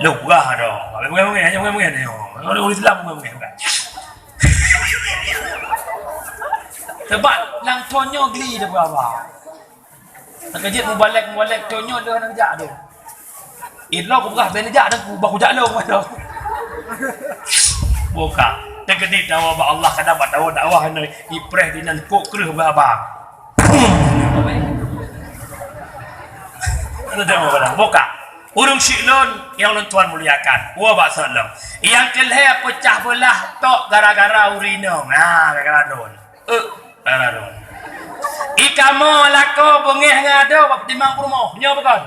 Lu buka dong. Kalau mungkin ni. Kalau ulis lam mungkin. Sebab lang tonyo gli dah berapa. Nak kejit mubalek tonyo dah nak jak tu. Idlo aku buka ben jak dah aku jak lu tu. Buka. Tegedi dakwah ba Allah kada ba dakwah ni ipreh dinan kok kreh ba ba. Ada dakwah ba buka. Urung syilun yang tuan muliakan. Wa ba sallam. Yang kelhe pecah belah tok gara-gara urino. Nah, gara-gara don. Gara-gara don. Ikamo lako bengeh ngado bab timang rumah. Nyo bekon.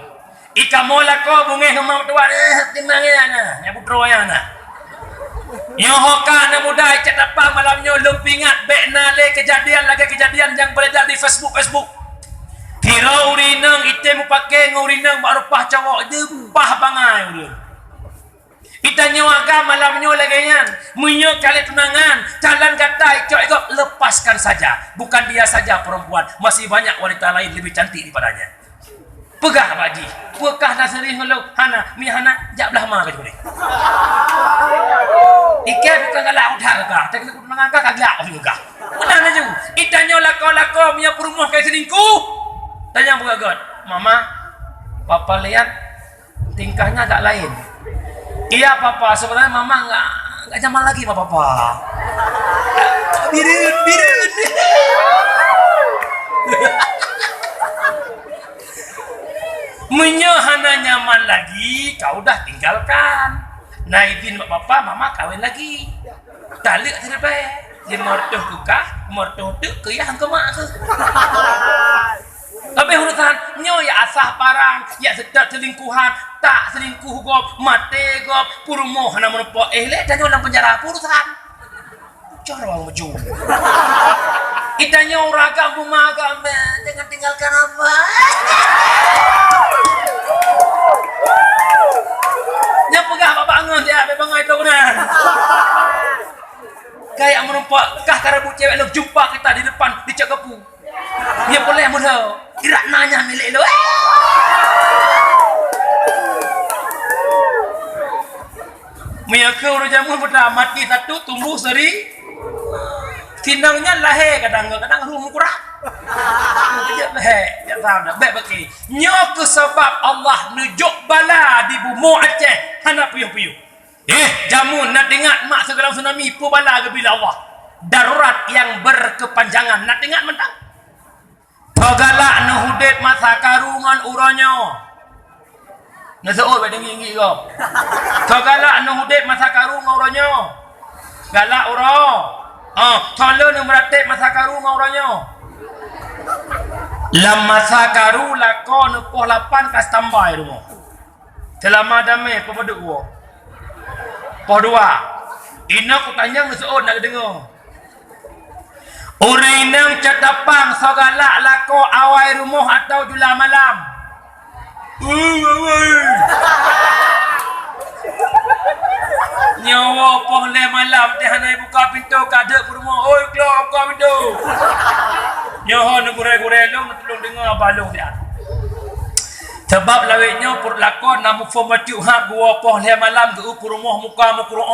Ikamo lako bengeh ngam tuan timang ana. Ya putro ana. Yang hoka na muda cak apa malamnya lumpingat beknale kejadian yang beredar di Facebook. Kira urinang item pakai ngurinang barupah cowok dempah bangai urang. Itanya waga malamnya lagian munyo kali tunangan jalan kata ikut lepaskan saja. Bukan dia saja perempuan, masih banyak wanita lain lebih cantik daripadanya. Pegah baji, pekah dah sering ngeluh hana, mi hana jak belah ma ke boleh. Ikat bukan galak udah kah, tak kena mengangkat agak juga. Menang aja. Itanya lako punya perumah kayak selingkuh. Tanya buka god, mama, papa lihat tingkahnya agak lain. Iya papa, sebenarnya mama enggak nyaman lagi sama papa. Birun. Menyahana nyaman lagi, kau dah tinggalkan. Naibin papa, mama kawin lagi. Talik terbaik. Dia mertuh kukah, mertuh tu kaya hangka mak ke. Tapi urusan nyo ya asah parang, ya sedap selingkuhan, tak selingkuh gop, mate gop, purumoh na menepok lek dan dalam penjara urusan. Cara orang maju. Itanya uraga bumaga, jangan tinggalkan apa. Yang pegah bapak ngon dia, memang itu benar. Kayak menempok kah karabu cewek lo jumpa kita di depan di Cakapu. Dia boleh mudah. Irak nanya milik lo. Miyake urut jamu pada mati satu tumbuh seri. Kinangnya lahir kadang-kadang rumah kurang. Ya tahu dah. Baik bagi. Nyo sebab Allah nujuk bala di bumi Aceh. Hana puyuh-puyuh. Jamu nak dengar mak segala tsunami pu bala ke bila Allah. Darurat yang berkepanjangan nak dengar mentang. Togalak na hudit masa karungan uronyo. Nasuot ba dengi ko? Togalak na hudit masa karungan uronyo. Galak uro. Tolo na meratik masa karungan uronyo. Lam masa karu lako na poh 8 kas tambay rumo. Selama damai poh paduk wo. Poh 2. Ina ku tanya nasuot nak dengar. Orang yang catapang sogalak lako awai rumah atau jula malam. Nyawa poh le malam teh hanai buka pintu kada ke rumah. Oi keluar buka pintu. Nyawa nak gure-gure long nak tolong dengar balong dia. Sebab lawetnya pur lakon namu formatiu hak gua poh le malam ke ukur rumah muka mukur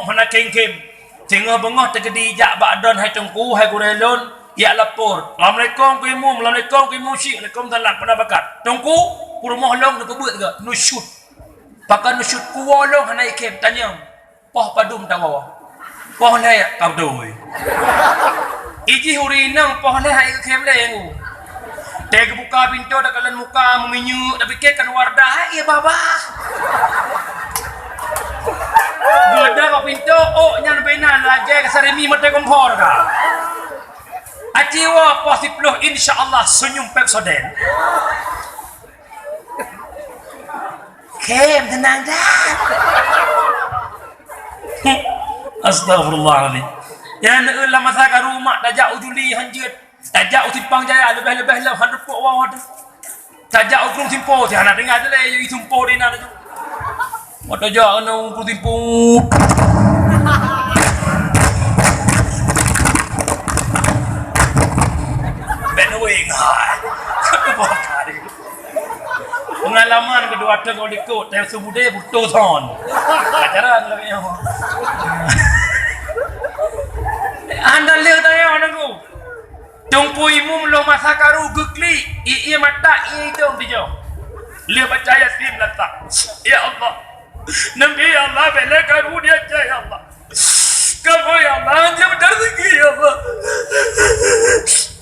mana kengkem. Tengah bengah terjadi jak bakdon hai tengku hai gurelon ya lapor. Assalamualaikum ku imum, assalamualaikum ku imum syik, alaikum salam pada bakat. Tengku ku rumah long nak buat ke nusyut. Pakai nusyut ku long hanai kem tanya. Poh padum tawa. Poh le kau doi. Iji hurinang poh le hai kem le ngu. Teg buka pintu dak kalan muka meminyu dak fikirkan wardah ya baba. Goda ka pintu, nyan benan lagi kasarimi mata kompor ka. Aciwa posiploh insyaallah senyum Pepsodent. Kem tenang dah. Astagfirullahaladzim. Yang nak masa ka rumah tajak ujuli hanjut. Tajak utimpang jaya lebih-lebih lah handuk kok wawad. Tajak ukrung timpo ti anak dengar tu le itumpo dina tu. Mata jak ana ukrung timpo. Benwing hai. Pengalaman kedua tu kau ikut yang sebude butuh ton. Ajaran lagi yang. Anda lihat tanya orang tu. Tunggu imum lo masa karu gukli iya mata iya itu dia. Lihat baca Yasin letak. Ya Allah. Nabi Allah bela karu dia ya Allah. Kamu ya Allah dia benar lagi ya Allah.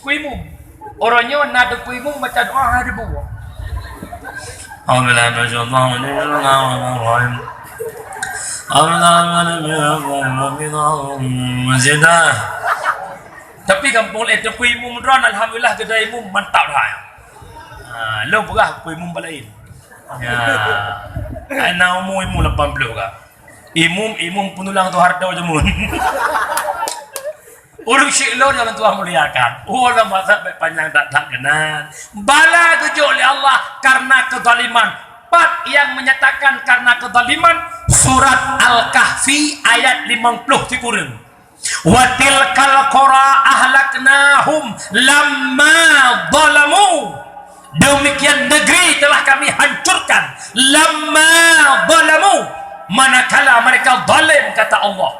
Kuimum. Orangnya nak kuimum baca doa hari buah. Alhamdulillah masyaallah alhamdulillah. Alhamdulillah. Tapi kampung itu kuih imum ron alhamdulillah kedai imum mantap dah. Lo berah kuih imum balain. Ya. Ana umur imum 80 ka. Imum penulang tu harta jamun. Urung syik lo jangan Tuhan muliakan. Orang masa panjang tak kenal. Bala tujuh oleh Allah karena kezaliman. Part yang menyatakan karena kezaliman surat Al-Kahfi ayat 50 dikurung. Wa tilkal qura ahlaknahum lamma zalamu. Demikian negeri telah kami hancurkan lamma zalamu, manakala mereka zalim, kata Allah.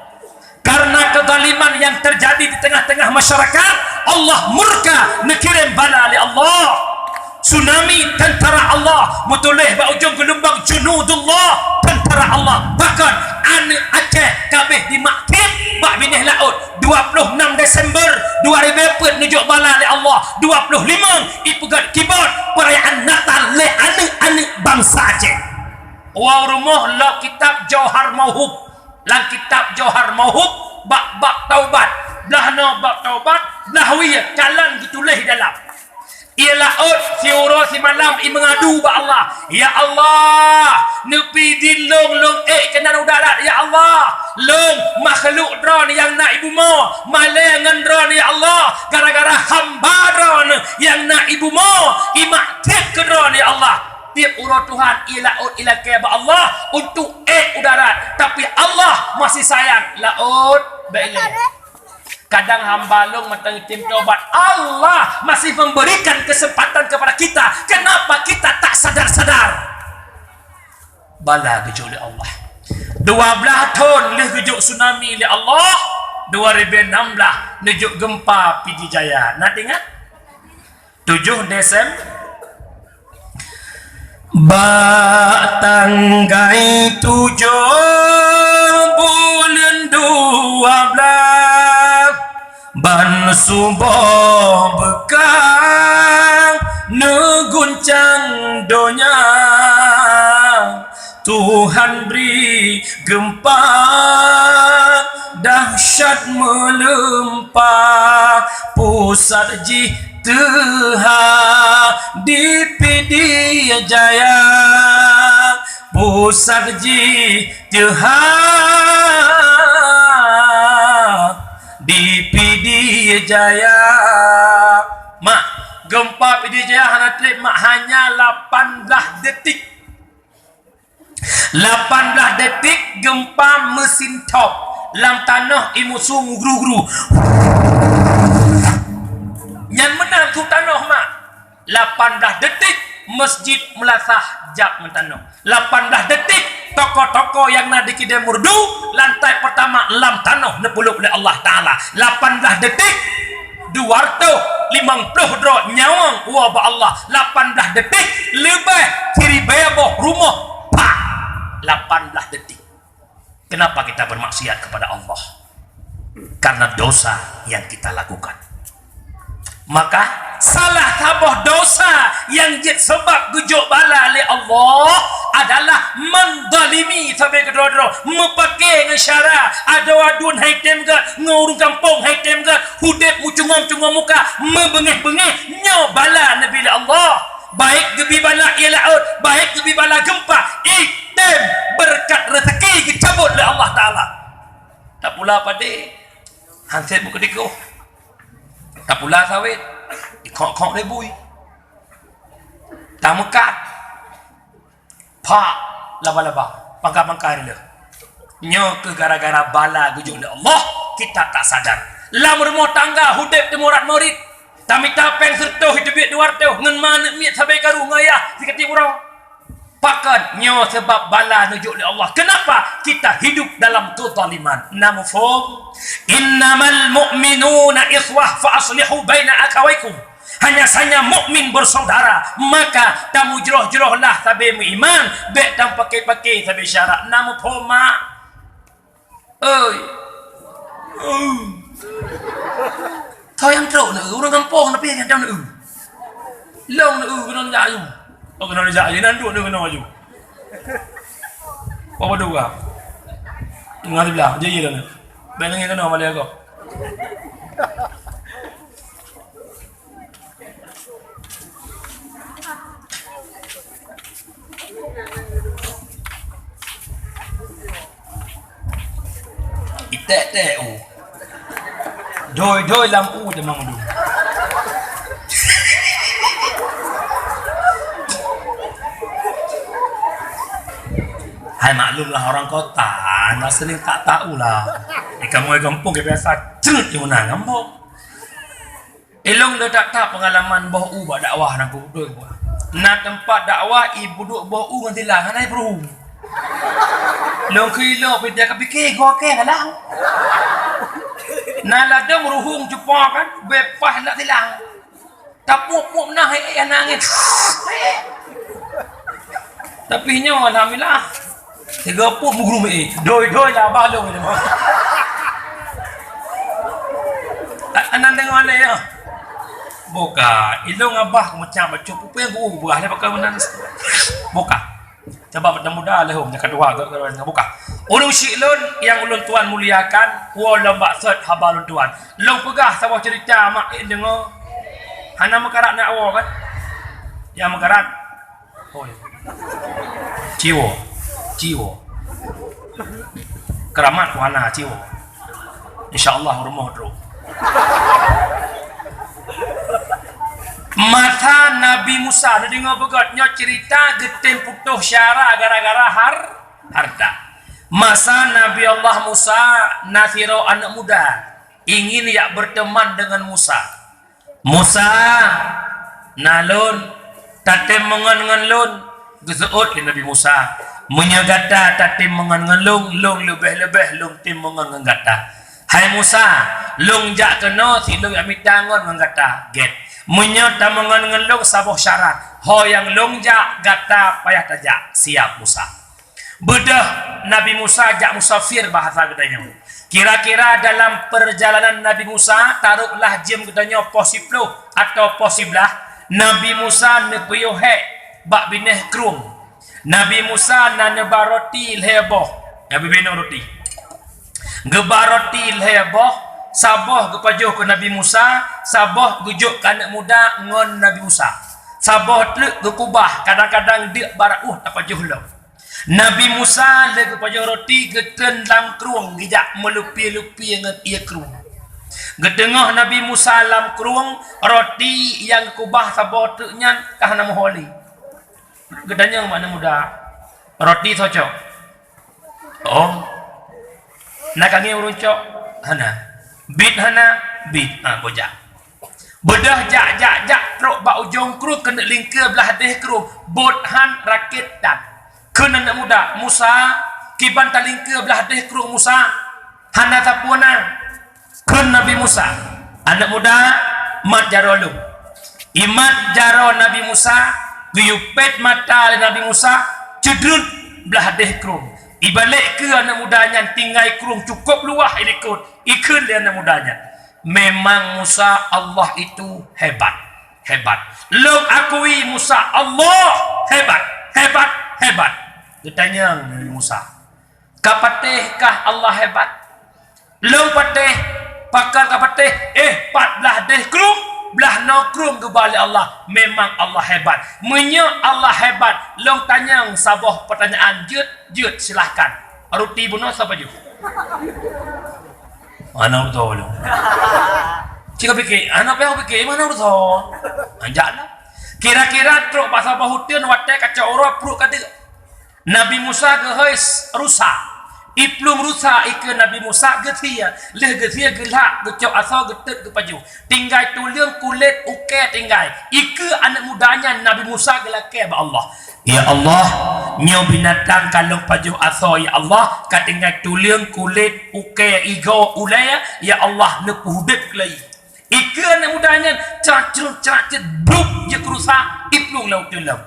Karena kezaliman yang terjadi di tengah-tengah masyarakat, Allah murka mengirim bala oleh Allah. Tsunami tentara Allah, mutulih ba ujung gelombang junudullah tentara Allah. Bahkan anak Aceh kabeh dimaktib bak binih laut 26 Desember 2004 nujuk bala oleh Allah. 25 ipugat keyboard perayaan Natal le anak-anak bangsa Aceh. Wa rumah la kitab Jauhar Mauhub. Lang kitab Jauhar Mauhub bab taubat. Belahna bab taubat, nahwiyah kalan ditulis dalam. Ialah si uro si malam mengadu ba Allah. Ya Allah, nepi dilong kena udarat ya Allah. Long makhluk dron yang nak ibu mo, malengan dron ya Allah. Gara-gara hamba dron yang nak ibu mo, imak tek dron ya Allah. Tiap uro Tuhan ila ke ba Allah untuk udarat, tapi Allah masih sayang laut baik. Kadang hamba long matang tim tobat, Allah masih memberikan kesempatan kepada kita. Kenapa kita tak sadar-sadar? Bala gejuk oleh Allah. 12 tahun leh gejuk tsunami oleh Allah. 2016 gejuk gempa Pidijaya. Nak ingat? 7 Desember Batanggai 7 bulan 12 ban subuh bekang neguncang donya Tuhan beri gempa dahsyat melempah pusat jiteha di Pidi Jaya pusat jiteha di Pidi Jaya. Mak, gempa Pidi Jaya hanya trip mak hanya 18 detik. 18 detik gempa mesin top lam tanah imusu guru-guru. Yang menang tu tanah mak. 18 detik masjid melasah jap mentanah. 18 detik toko-toko yang nak dikidai murdu lantai pertama lam tanah nepuluk oleh Allah Ta'ala. 18 detik 250 dro nyawang wabah Allah. 18 detik lebih kiri bebo rumah pak 18 detik. Kenapa kita bermaksiat kepada Allah? Karena dosa yang kita lakukan. Maka salah tabah dosa yang jadi sebab gujuk bala oleh Allah adalah mendalimi sampai ke dro-dro mepakai ngesyara adu-adun haitem ke ngurung kampung haitem ke hudep mucungam-cungam muka membengih-bengih nyo bala Nabi Allah baik gebi bala ilaut baik gebi bala gempa item berkat rezeki dicabut oleh Allah Ta'ala. Tak pula pada hansip buka dikuh tak pula sawit ikok-kok rebui tak mekat pak laba-laba pangkat-pangkat dia nyo ke gara-gara bala gujuk oleh Allah kita tak sadar lam rumah tangga hudep temurat murid tapi tapeng sertuh hidup duar tu ngan mana miat sampai karu ngayah sikati urang pakan nyo sebab bala nujuk oleh Allah. Kenapa kita hidup dalam kezaliman? Namufum innamal mu'minuna ikhwah fa aslihu baina akawaikum. Hanya saja mukmin bersaudara, maka tamu jeroh-jerohlah tabe iman, bek tam pakai-pakai tabe syarat. Namufum mak. Oi. Kau yang teruk nak orang kampung tapi yang tahu nak. Long nak kena jayu. Oh kena jayu nandu nak kena maju. Apa doa? Ngali belah, jadi dah. Benang yang kena malai aku. Itek-tek oh. Doi-doi lampu demang dulu. Hai maklumlah orang kota, anda sering tak tahulah. Kamu yang kampung ke biasa cerut yang mana kampung. Elong dah tak tahu pengalaman bau ubah dakwah nak doi buah. Nak tempat dakwah ibu duk bau nganti lah hanai bro. Long kilo dia kepikir gua ke lah. Nala dia meruhung jumpa kan bepah nak tilang tapuk-puk nah yang nangis tapi nyo alhamdulillah 30 mugrum doi-doi lah balong ni mah anan tengok le ya buka ilung abah macam pupu yang gua buah dia pakai menangis buka coba mudah-mudah lah hom kedua buka ulun syilun yang ulun tuan muliakan wala maksud haba ulun tuan long pegah sama cerita mak dengar hana mekarat nak awak kan yang mekarat oh ciwo keramat wana ciwo insyaallah rumah dulu mata Nabi Musa ada dengar begatnya cerita getem putuh syara gara-gara harta. Masa Nabi Allah Musa Nasiro anak muda ingin ya berteman dengan Musa. Musa nalun tatem mengan lun gezeut ke Nabi Musa menyagata tatem mengan lung lebih lung tim mengan gata. Hai Musa lung jak kena si lung amit tangan ngata get menyata mengengelung sabuh syarat ho yang longjak gata payah tajak siap Musa bedah Nabi Musa jak musafir bahasa gedanya Kira-kira dalam perjalanan Nabi Musa, taruhlah jam katanya posiblo atau posiblah, Nabi Musa nepuyuh bak bineh krum. Nabi Musa na nebaroti leboh. Nabi bineh roti. Gebaroti leboh, sabah gepajuh ke Nabi Musa, sabah gujuk ke anak muda ngon Nabi Musa. Sabah tlek gekubah, kadang-kadang dia barauh tapajuh lo. Nabi Musa le gepajuh roti geten lam kruang gijak melupi-lupi ngan ia kruang. Gedengah Nabi Musa lam kruang roti yang kubah sabah tlek nyan kahana moholi. Gedanya mana muda roti cocok. Oh, nak angin uruncok hana bit bojak bedah jak truk ba ujung kru kena lingkar belah deh kru bodhan rakit dan kena nak muda Musa kiban talingkar belah deh kru Musa hana tapuna kena Nabi Musa anak muda mat jarolum imat jaro Nabi Musa guyupet mata Nabi Musa cedrut belah deh kru ibalik ke anak mudanya tinggal kurung cukup luah ikut ikut dia anak mudanya. Memang Musa Allah itu hebat long akui Musa Allah hebat ditanya Nabi Musa kapatihkah Allah hebat long patih pakar kapatih patlah deh kurung belah no kurung ke balik Allah. Memang Allah hebat menyo Allah hebat long tanya sabah pertanyaan jut silahkan roti bunuh siapa jut mana tahu lo jika fikir anak apa fikir mana tahu anjaklah kira-kira truk pasal bahutin watai kacau orang perut kata Nabi Musa ke rusa iplung rusa ikan Nabi Musa getia gelak gecok asal getet ke paju tinggal tulang kulit uke tinggal ika anak mudanya Nabi Musa gelak ke Allah. Ya Allah, nyo binatang kalau paju asal ya Allah katinggal tulang kulit uke igo ulaya ya Allah nepuhudek lagi ika anak mudanya ceracet bluk je kerusa iplung laut tulang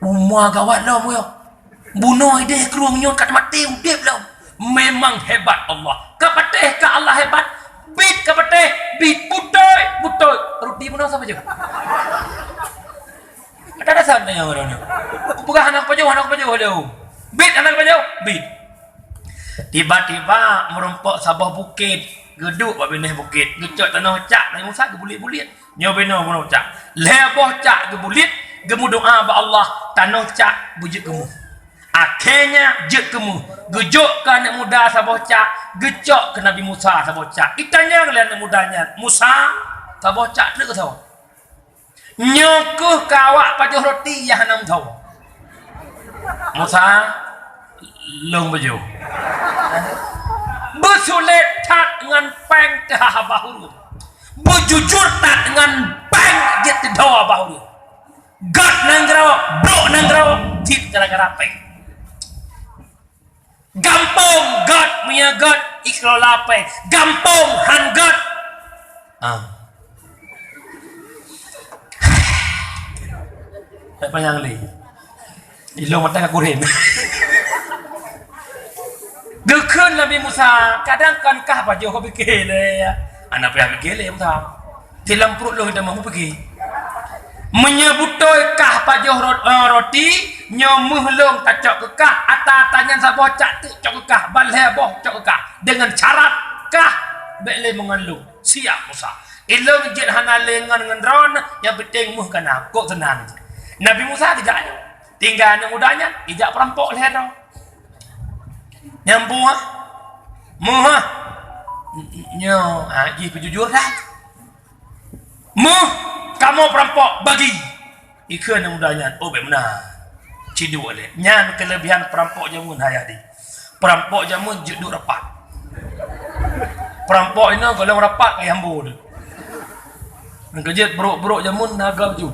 umah gawat lah mu bunuh dia keruangnya kat mati udip lah. Memang hebat Allah. Kapatih ka Allah hebat. Bit kapatih bit butoy roti bunuh siapa je ada sana yang orang ni bukan anak pajau dah bit anak pajau bit tiba-tiba merumpok sabah bukit geduk bak beneh bukit gecok tanah cak Nabi Musa gebulit-bulit nyo beno bunuh cak leboh cak gebulit gemu doa ba Allah tanah cak bujik gemu akhirnya jek kemu gejuk ke anak muda sabocak gecok ke Nabi Musa sabocak ditanya oleh anak mudanya Musa sabocak tu tahu nyokuh kawak pajuh roti yang nam tahu Musa long baju bersulit tak dengan peng dah bahu berjujur tak dengan peng jet dah bahu gat nangrau tit gara-gara peng gampang God punya God ikro lapai gampang han God tak panjang li ilong mata aku ren dekun Nabi Musa kadang kan kah baju kau fikir le anak pihak fikir le Musa dalam perut lo kita mahu pergi menyebutoi kah pajuh roti nyomuh long tacok kekah atas-atasnya sabah cak tu cok kekah balai boh cok kekah dengan syarat kah bele mengandung siap Musa ilong jet hana lengan dengan ron yang penting muh kana kok senang Nabi Musa tidak ada tinggal anak mudanya ijak perampok leher ron nyambung muh nyo haji kejujur dah muh kamu perampok bagi ikan yang mudanya oh benar cidu oleh nyan kelebihan perampok jamun hayadi perampok jamun duduk rapat perampok ini kalau rapat kayak hambu tu kerja beruk jamun naga ju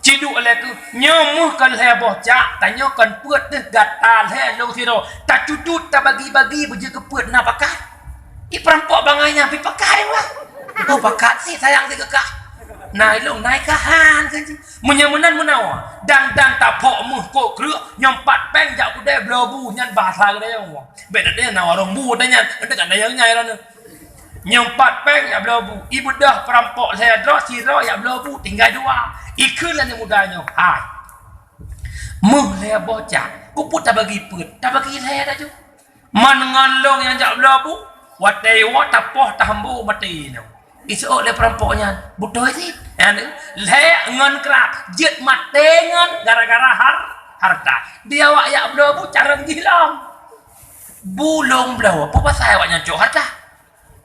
cidu oleh tu nyomuh kan saya bocak tanya kan puat tu gatal he lo siro tak cudut tak bagi-bagi beje ke puat nak pakai i perampok bangainya pi pakai lah oh pakai sih sayang si kekah nai long nai kahan kan menyemenan menawa dang tapok muh ko kruk nyompat peng jak budai blobu nyan bahasa gede yang beda dia nawarong bu nyan ada kan yang nyai lah nyompat peng ya blobu ibu dah perampok saya dro siro ya blobu tinggal dua ikut lah yang mudanya hai muh leh bocah ku put tak bagi put tak bagi leh dah tu man ngalong yang jak blobu watai wa tapoh tahambu mati no isu oleh perampoknya butuh itu le ngon kerap jet matengan gara-gara harta dia wak ya blobu cara gilang bulung blau apa pasal awaknya cok harta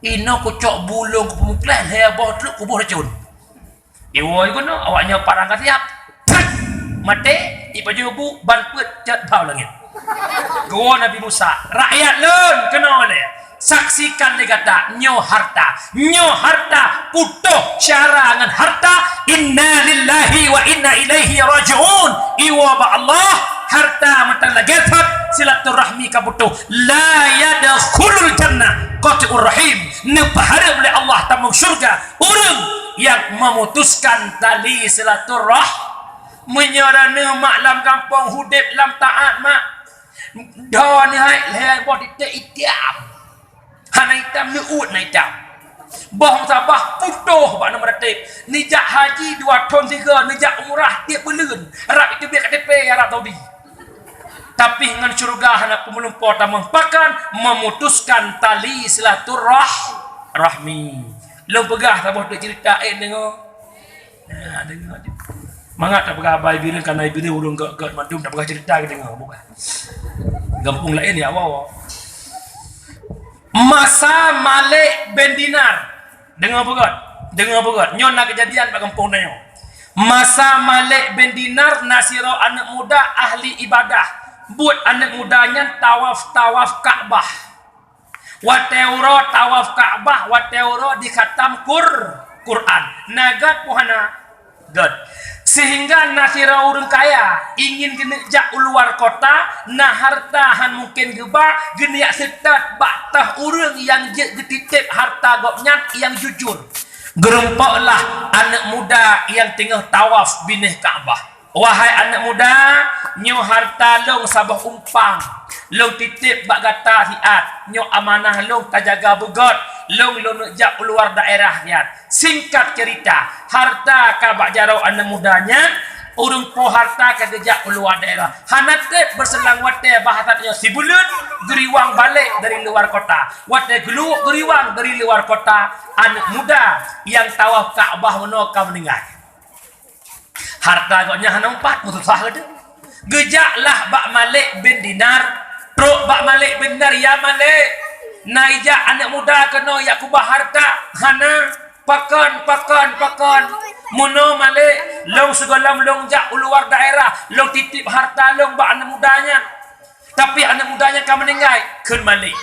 ino ku cok bulung ku pemuklan le boh truk ku boh racun iwo iku no awaknya parang kasiap mate ipaju bu ban put jet bau langit gua Nabi Musa rakyat leun kena le saksikan dia kata nyo harta putuh syara dengan harta inna lillahi wa inna ilaihi raji'un iwa ba Allah harta matan lagathat silaturahmi ka putuh la yadkhulul jannah qati'ur rahim nepahara oleh Allah tamung syurga orang yang memutuskan tali silaturah menyarana mak lam kampung hudip lam taat mak dah ni hai body itiam hana hitam ni ut na hitam bohong sabah putuh bak nama ratib nijak haji 2 ton 3 nijak umrah dia belun Arab itu biar KTP Arab Saudi tapi dengan syurga hana pemelumpur tamang pakan memutuskan tali silaturahmi lo pegah sabah dia cerita dengar dengar mangat tak pegah abai birin kan abai birin urung ke mandum tak pegah cerita ke dengar bukan gampung lain ya awak masa Malik bin Dinar dengar begot nyon nak kejadian pak kampung nyo masa Malik bin Dinar nasiro anak muda ahli ibadah buat anak mudanya tawaf Ka'bah wateuro tawaf Ka'bah wateuro dikhatam Quran nagat puhana god sehingga nasira urang kaya ingin genejak luar kota nah hartahan mungkin geba geniak setat baktah urang yang getitip harta gopnya yang jujur gerempoklah anak muda yang tengah tawaf bineh Ka'bah wahai anak muda nyo harta long sabah umpang long titip bak gata hiat nyo amanah long tajaga begot long jak keluar daerah niat singkat cerita harta kabak jarau anak mudanya urung po harta kagejak keluar daerah hanate berselang wate bahatatnya si bulan geriwang balik dari luar kota wate geriwang dari luar kota anak muda yang tawaf Ka'bah menoka meninggal harta goknya hana 4 mutusah gede gejaklah Bak Malik bin Dinar truk Bak Malik bin Dinar ya Malik naija anak muda kena ya kubah harta hana pakan muno Malik long segolam long jak luar daerah long titip harta long Bak anak mudanya tapi anak mudanya kan meninggal kun Malik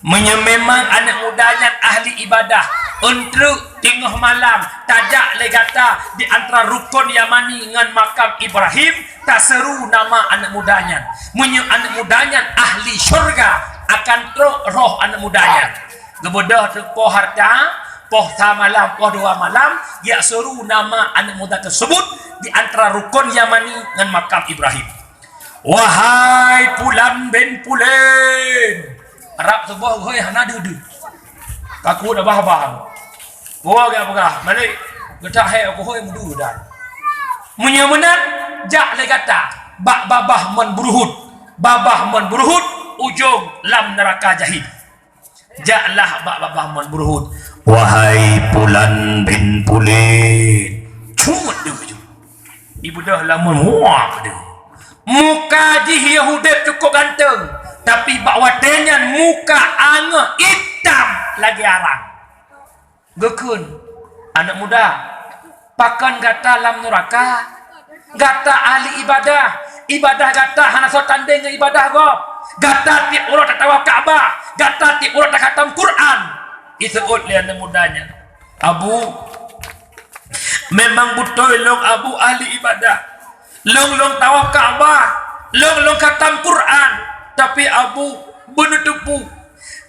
memang anak mudanya ahli ibadah untuk tengah malam tajak legata di antara rukun Yamani dengan makam Ibrahim tak seru nama anak mudanya anak mudanya ahli syurga akan roh anak mudanya gebodah poh harta poh malam poh 2 malam dia seru nama anak muda tersebut di antara rukun Yamani dengan makam Ibrahim wahai Pulan bin Pulen Arab sebuah hoi hana dudu kaku dah bah gua gak Malik getak hai aku hoi mudu dah menyemenan jak le kata babah men berhut ujung lam neraka jahim jaklah babah men berhut wahai Pulan bin Pulen cumut dia ibu dah lama muak dia muka jih Yahudi cukup ganteng tapi bawatennya muka angah hitam lagi arang gekun anak muda pakan gata lam neraka gata ahli ibadah gata hana so tanding ibadah go gata tiap urut tawaf Ka'bah gata tiap urut khatam Quran disebut oleh anak mudanya Abu memang betul long Abu ahli ibadah long tawaf Ka'bah long khatam Quran tapi Abu benutupu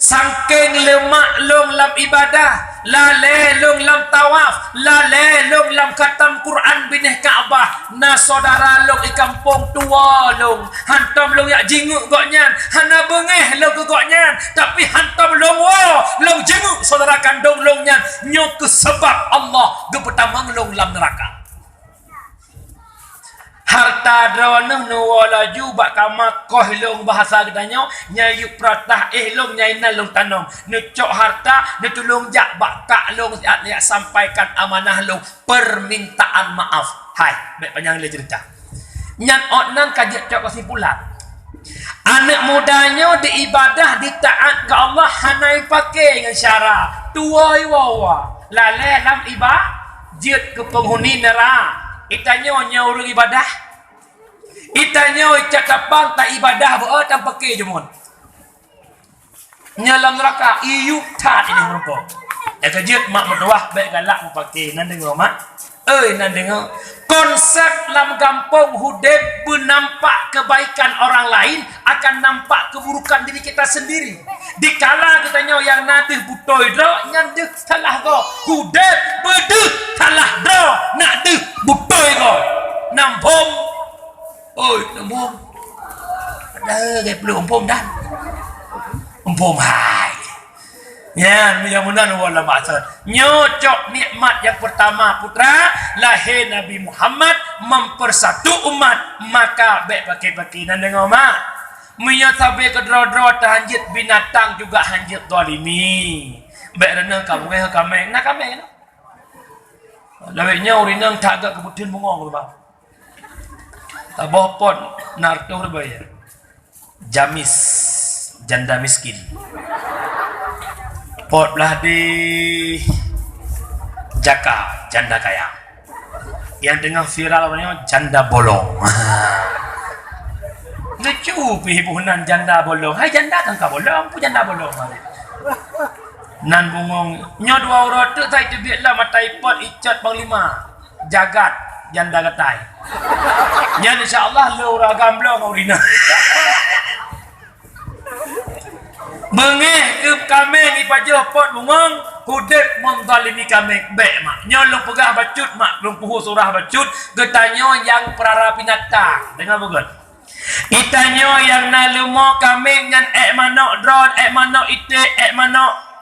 Sangking lemak long lam ibadah, lale long lam tawaf, lale long lam khatam Quran binih Kaabah. Na saudara long i kampung tua long, hantam long yak jinguk goknyan, hana bengeh long ke goknyan, tapi hantam long long jinguk saudara kandung long nyan, nyo ke sebab Allah ge pertama long lam neraka. Harta droneh nu laju bak kama koh long bahasa gedanya nyayuk pratah long nyaina long tanom nu cok harta nu tulung jak bak kak long ya sampaikan amanah long permintaan maaf. Hai baik panjang le cerita nyan otnan kajak cok kesimpulan anak mudanya diibadah ditaat ke Allah hanai pakai dengan syara tuai wawa lale lam ibadah jid ke penghuni neraka. Itanya orang ibadah. Itanya cakapang tak ibadah buat dan pakai je mon. Nyalam neraka iu tat ini merupok. Ya kejut mak berdoa baik galak mau pakai nan dengar mak. Nan dengar konsep lam gampong hudeb menampak kebaikan orang lain akan nampak keburukan diri kita sendiri. Dikala kitanya yang nadih butoy dro nyandeh salah go hudeb bedeh salah dro nak deh butoy go nampom nampom ada gaya perlu nampom dan nampom hai ya mudah-mudahan wala maksud nyocok nikmat yang pertama putra lahir Nabi Muhammad mempersatu umat maka baik pakai-pakai dan dengar mak menyatabe ke dro-dro terhanjit binatang juga hanjit zalimi baik rena kamu kameng nak kameng laweknya urinang tak agak kebutin bungong bang tabah pot narto berbayar jamis janda miskin pot belah di jaka janda kaya yang tengah viral namanya janda bolong lucu pihibunan janda bolong hai janda kan ka bolong pu janda bolong nan bungong nyo dua orang tu tai tebik lah matai pot icat bang lima jagat janda gatai nyan insyaallah le ora gamblong urina bengeh ke kameng ipajo pot bungong hudep menzalimi kameng baik mak nyolong pegah bacut mak belum puhu surah bacut getanyo yang perara binatang dengar bagus itanyo yang nalumo kameng nyan manok drone manok ite manok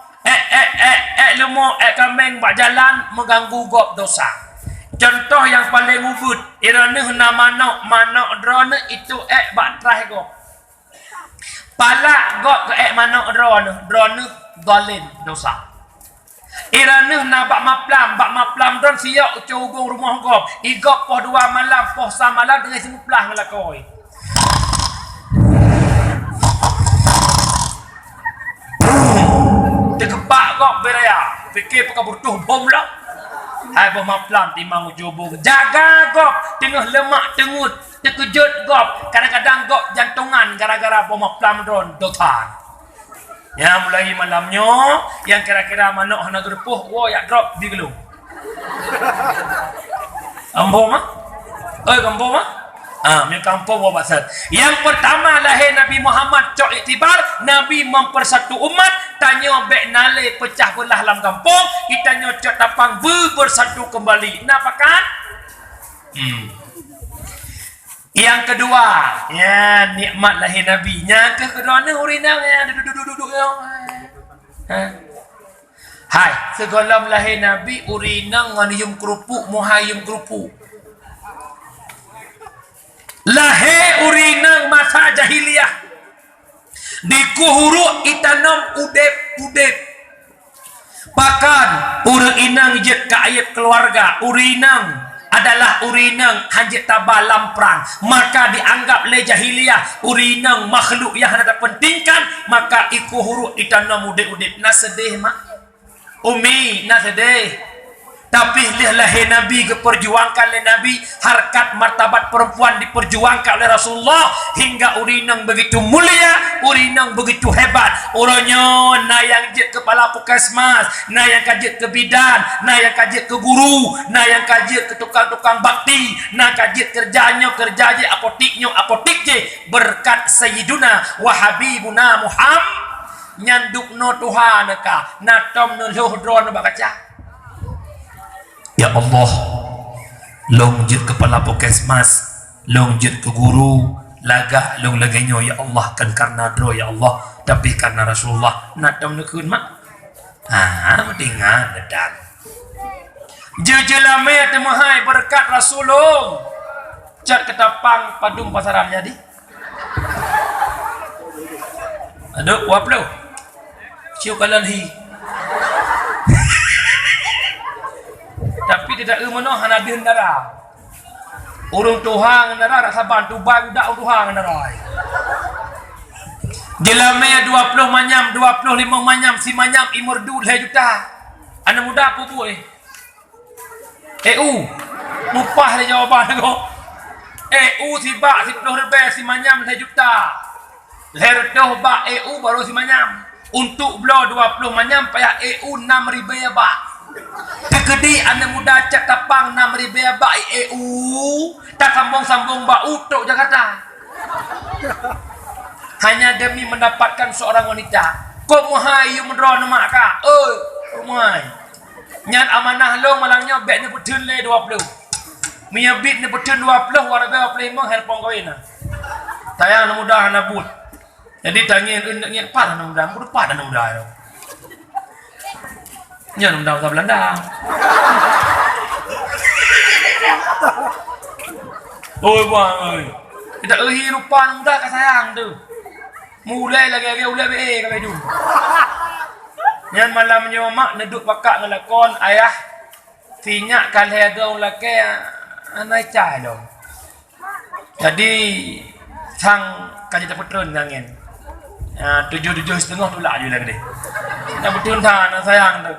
lumo kameng bak jalan mengganggu gop dosa. Contoh yang paling ubud irane na manok drone itu bak trah gop. Pala gop ke manok drone zalim dosa. Irane na bak maplam drone siok ugung rumah gop. Igop poh 2 malam poh samalam dengan semuplah ngelakoi. Terkepak kok beraya fikir pakai butuh bom lah hai bom maplam timang ujubung jaga kok tengah lemak tengut terkejut kok kadang-kadang kok jantungan gara-gara bom maplam drone dotan ya mulai malamnya yang kira-kira manok hana gerpuh ya drop di gelung ambo mah gambo mah mi kampung wa basat. Yang pertama lahir Nabi Muhammad cok iktibar Nabi mempersatu umat tanya bek nale pecah belah dalam kampung kita nyocok tapang bersatu kembali napakan yang kedua ya nikmat lahir Nabi nya kedua ni urinang ya duduk hai segala lahir Nabi urinang nganium kerupuk muhayum kerupuk lahir urinang masa jahiliyah di kuhuru itanom udep pakan urinang jet ke ayat keluarga urinang adalah urinang hanjit tabah lamprang maka dianggap le jahiliyah urinang makhluk yang hendak pentingkan maka ikuhuru itanom udep na sedih mak umi na sedih tapi lahir Nabi keperjuangkan oleh Nabi harkat martabat perempuan diperjuangkan oleh Rasulullah hingga urinang begitu mulia urinang begitu hebat orangnya na yang jet kepala puskesmas na yang kajet ke bidan na yang kajet ke guru na yang kajet ke tukang-tukang bakti na kajet kerjanya kerja je apotik je berkat Sayyiduna wa Habibuna Muhammad nyanduk no Tuhan ka natom no loh drone bakaca. Ya Allah, longjut kepala puskesmas, longjut ke guru, lagah long laganyo ya Allah, kan karena dro ya Allah, tapi karena Rasulullah natom no kun mak. Mendingan dedan. Jejelame temahai berkat Rasulullah. Cat ketapang padung pasaran jadi. Aduh, wap lo. Ciu kalan hi. Tapi tidak umano hanadin darah. Urung Tuhan darah rasa bantu bang dak Tuhan darah. Jelame 20 manyam, 25 manyam, si manyam imur dul juta. Anak muda apa boy? Mupah le jawaban ko. Si ba si puluh lebih si manyam 2 juta. Leher doh ba baru si manyam. Untuk blo 20 manyam payah 6.000 ya ba. Kekedi anak muda cak tapang 6.000 ya ba tak sambung-sambung ba utuk Jakarta. Hanya demi mendapatkan seorang wanita. Kok muhai menron mak ka? Muhai. Nyan amanah lo malangnya beknya betul le 20. Mia bit ni betul 20 warga 25 helpong kawin. Tayang mudah nabut. Jadi tangin ngin pada mudah, mudah pada mudah. Nyan mudah ke Belanda. Bang ơi. Kita hirupan mudah ka sayang tu. Mulai lagi ulai be ka bedu. Nyan malamnya mak neduk pakak ngelakon ayah tinyak kalhe dong lake anai cai dong. Jadi sang kaji putron ngangin. 7.5 tulak je lagi deh. Nak betul tak nak sayang tu.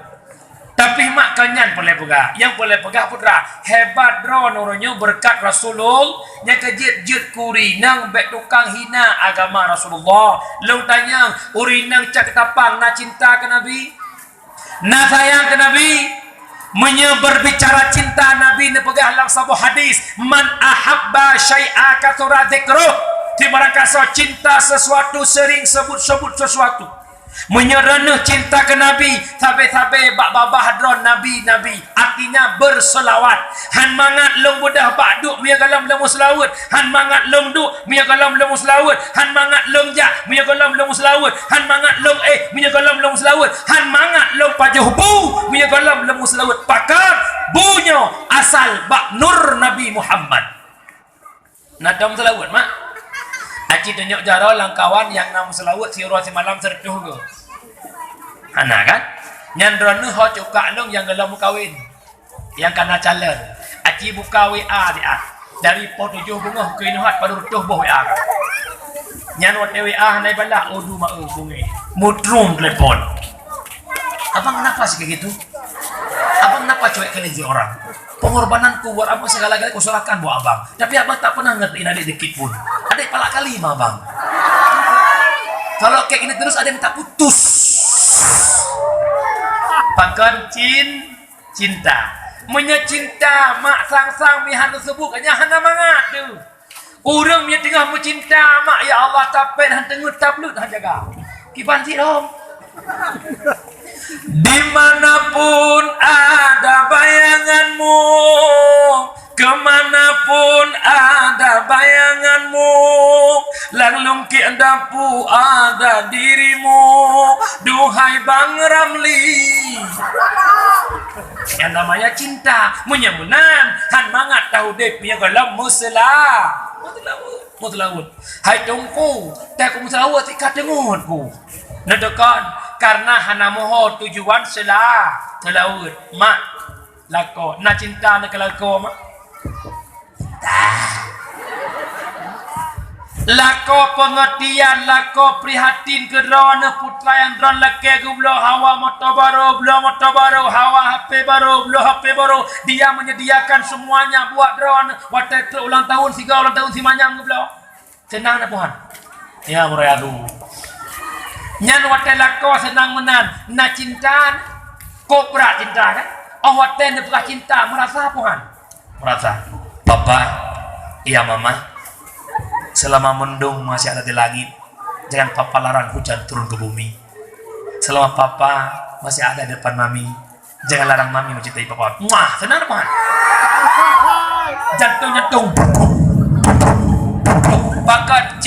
Tapi mak kanyan boleh pegang. Yang boleh pegang putra hebat drone orangnya berkat Rasulullah. Yang kejit-jit kuri nang bek tukang hina agama Rasulullah. Long tanya uri nang cak tapang nak cinta ke Nabi, nak sayang ke Nabi. Berbicara cinta Nabi ni pegang dalam sebuah hadis, man ahabba syai'a kathura dzikruh. Tiba-tiba kasih cinta sesuatu sering sebut-sebut sesuatu. Menyerana cinta ke Nabi sampai-sampai bak babah hadron Nabi artinya berselawat. Han mangat long budah bak duk mia galam lemu selawat. Han mangat long duk mia galam lemu selawat. Han mangat long jak mia galam lemu selawat. Han mangat long mia galam lemu selawat. Han mangat long pajuh bu mia galam lemu selawat. Pakar bunyo asal bak nur Nabi Muhammad. Nadam selawat mak. Aci tunjuk jaro langkawan yang nam selawat si ruas malam serduh ke. Anak kan? Nyandron nu ho cukak long yang gelam kawin. Yang kana calon. Aci buka WA dia. Dari po 7 bunga ke inuhat pada rutuh boh WA. Nyan wat WA nai bala odu ma bungi. Mutrum telepon. Abang kenapa sih kayak gitu? Abang kenapa cuek kali si orang? Pengorbananku buat apa segala-galanya ku serahkan buat abang. Tapi abang tak pernah ngertiin adik dikit pun. Adik palak kali mah abang. Kalau kayak gini terus ada minta putus. Pakan cinta. Menyecinta mak sang-sang mihan tersebut hanya hana mangat tu. Urang dia tengah mencinta mak ya Allah tapi han tengah tablut han jaga. Kiban si dong. Dimanapun ada bayanganmu, kemanapun ada bayanganmu, langlung kiandapu ada dirimu, duhai Bang Ramli. Yang namanya cinta, menyemunan, han mangat tahu dep punya galam musela. Mutlawut. Hai tungku, tak ku mutlawut ikat dengunku. Nedekan karena hana moho tujuan selaut mak lako na cinta na kelako mak lako pengertian lako prihatin kerana putra yang dron laki gublo hawa motobaro hawa HP baru blo HP baru dia menyediakan semuanya buat dron waktu ulang tahun si manyam gublo senang na Tuhan ya murayadu. Nyan wate lako senang menan na cinta kok berat cinta kan wate ne berat cinta merasa Tuhan merasa papa iya mama selama mendung masih ada di langit jangan papa larang hujan turun ke bumi selama papa masih ada di depan mami, jangan larang mami mencintai papa. Muah, senang teman. Jantung bakat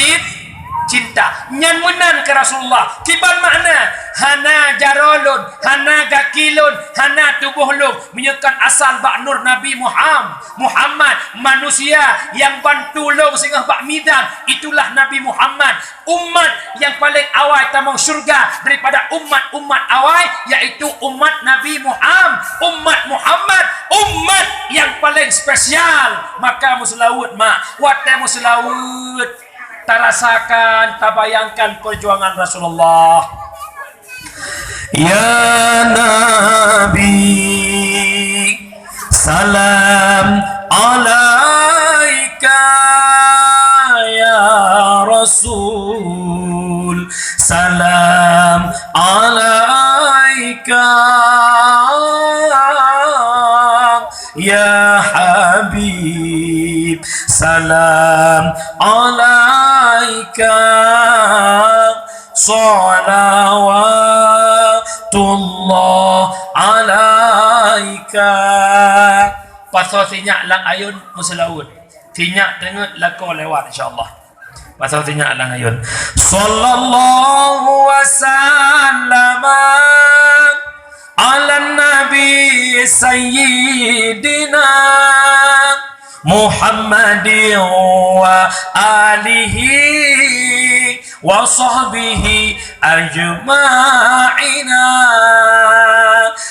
cinta nyan menan ke Rasulullah kiban makna hana jarolun hana gakilun hana tubuhlun menyekan asal bak nur Nabi Muhammad manusia yang bantulung sehingga bak midan, itulah Nabi Muhammad, umat yang paling awal tamang syurga daripada umat-umat awal, yaitu umat Nabi Muhammad, umat yang paling spesial. Maka muslawut mak wate muslawut tarasakan, tabayangkan perjuangan Rasulullah. Ya Nabi, salam alaika, ya Rasul, salam alaika, ya Habib, salam alaika, salawatullah alaika. Pasal tinyak lang ayun muslawud, tinyak dengar lako lewat insyaallah. Pasal tinyak lang ayun sallallahu wasallam ala nabi sayyidina Muhammadin wa alihi wa sahbihi ajma'ina.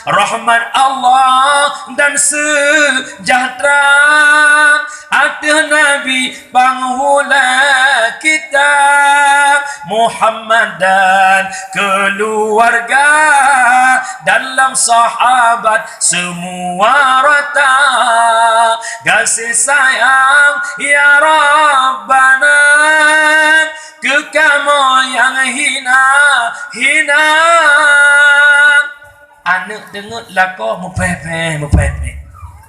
Rahmat Allah dan sejahtera atas Nabi penghula kita Muhammad dan keluarga dalam sahabat semua rata. Kasih sayang ya Rabbana ke kamu yang hina anak dengar lakoh mupepe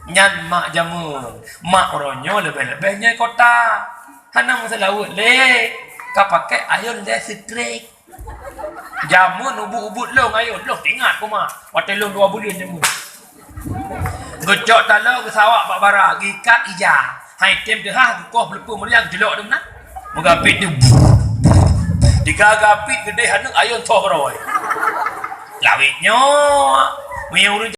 nyan mak jamu mak oronyo lebih-lebihnya kota hana musa laut le ka pakai ayun le strik jamu ubut-ubut long ayun long tingat ku mak watai long 2 bulan jamu gejok talau ke sawak bak bara gikat ija hai tem de ha koh pelepu meriang jelok dah nak megapit tu digagapit gede hana ayun toh beroi lawitnya punya urut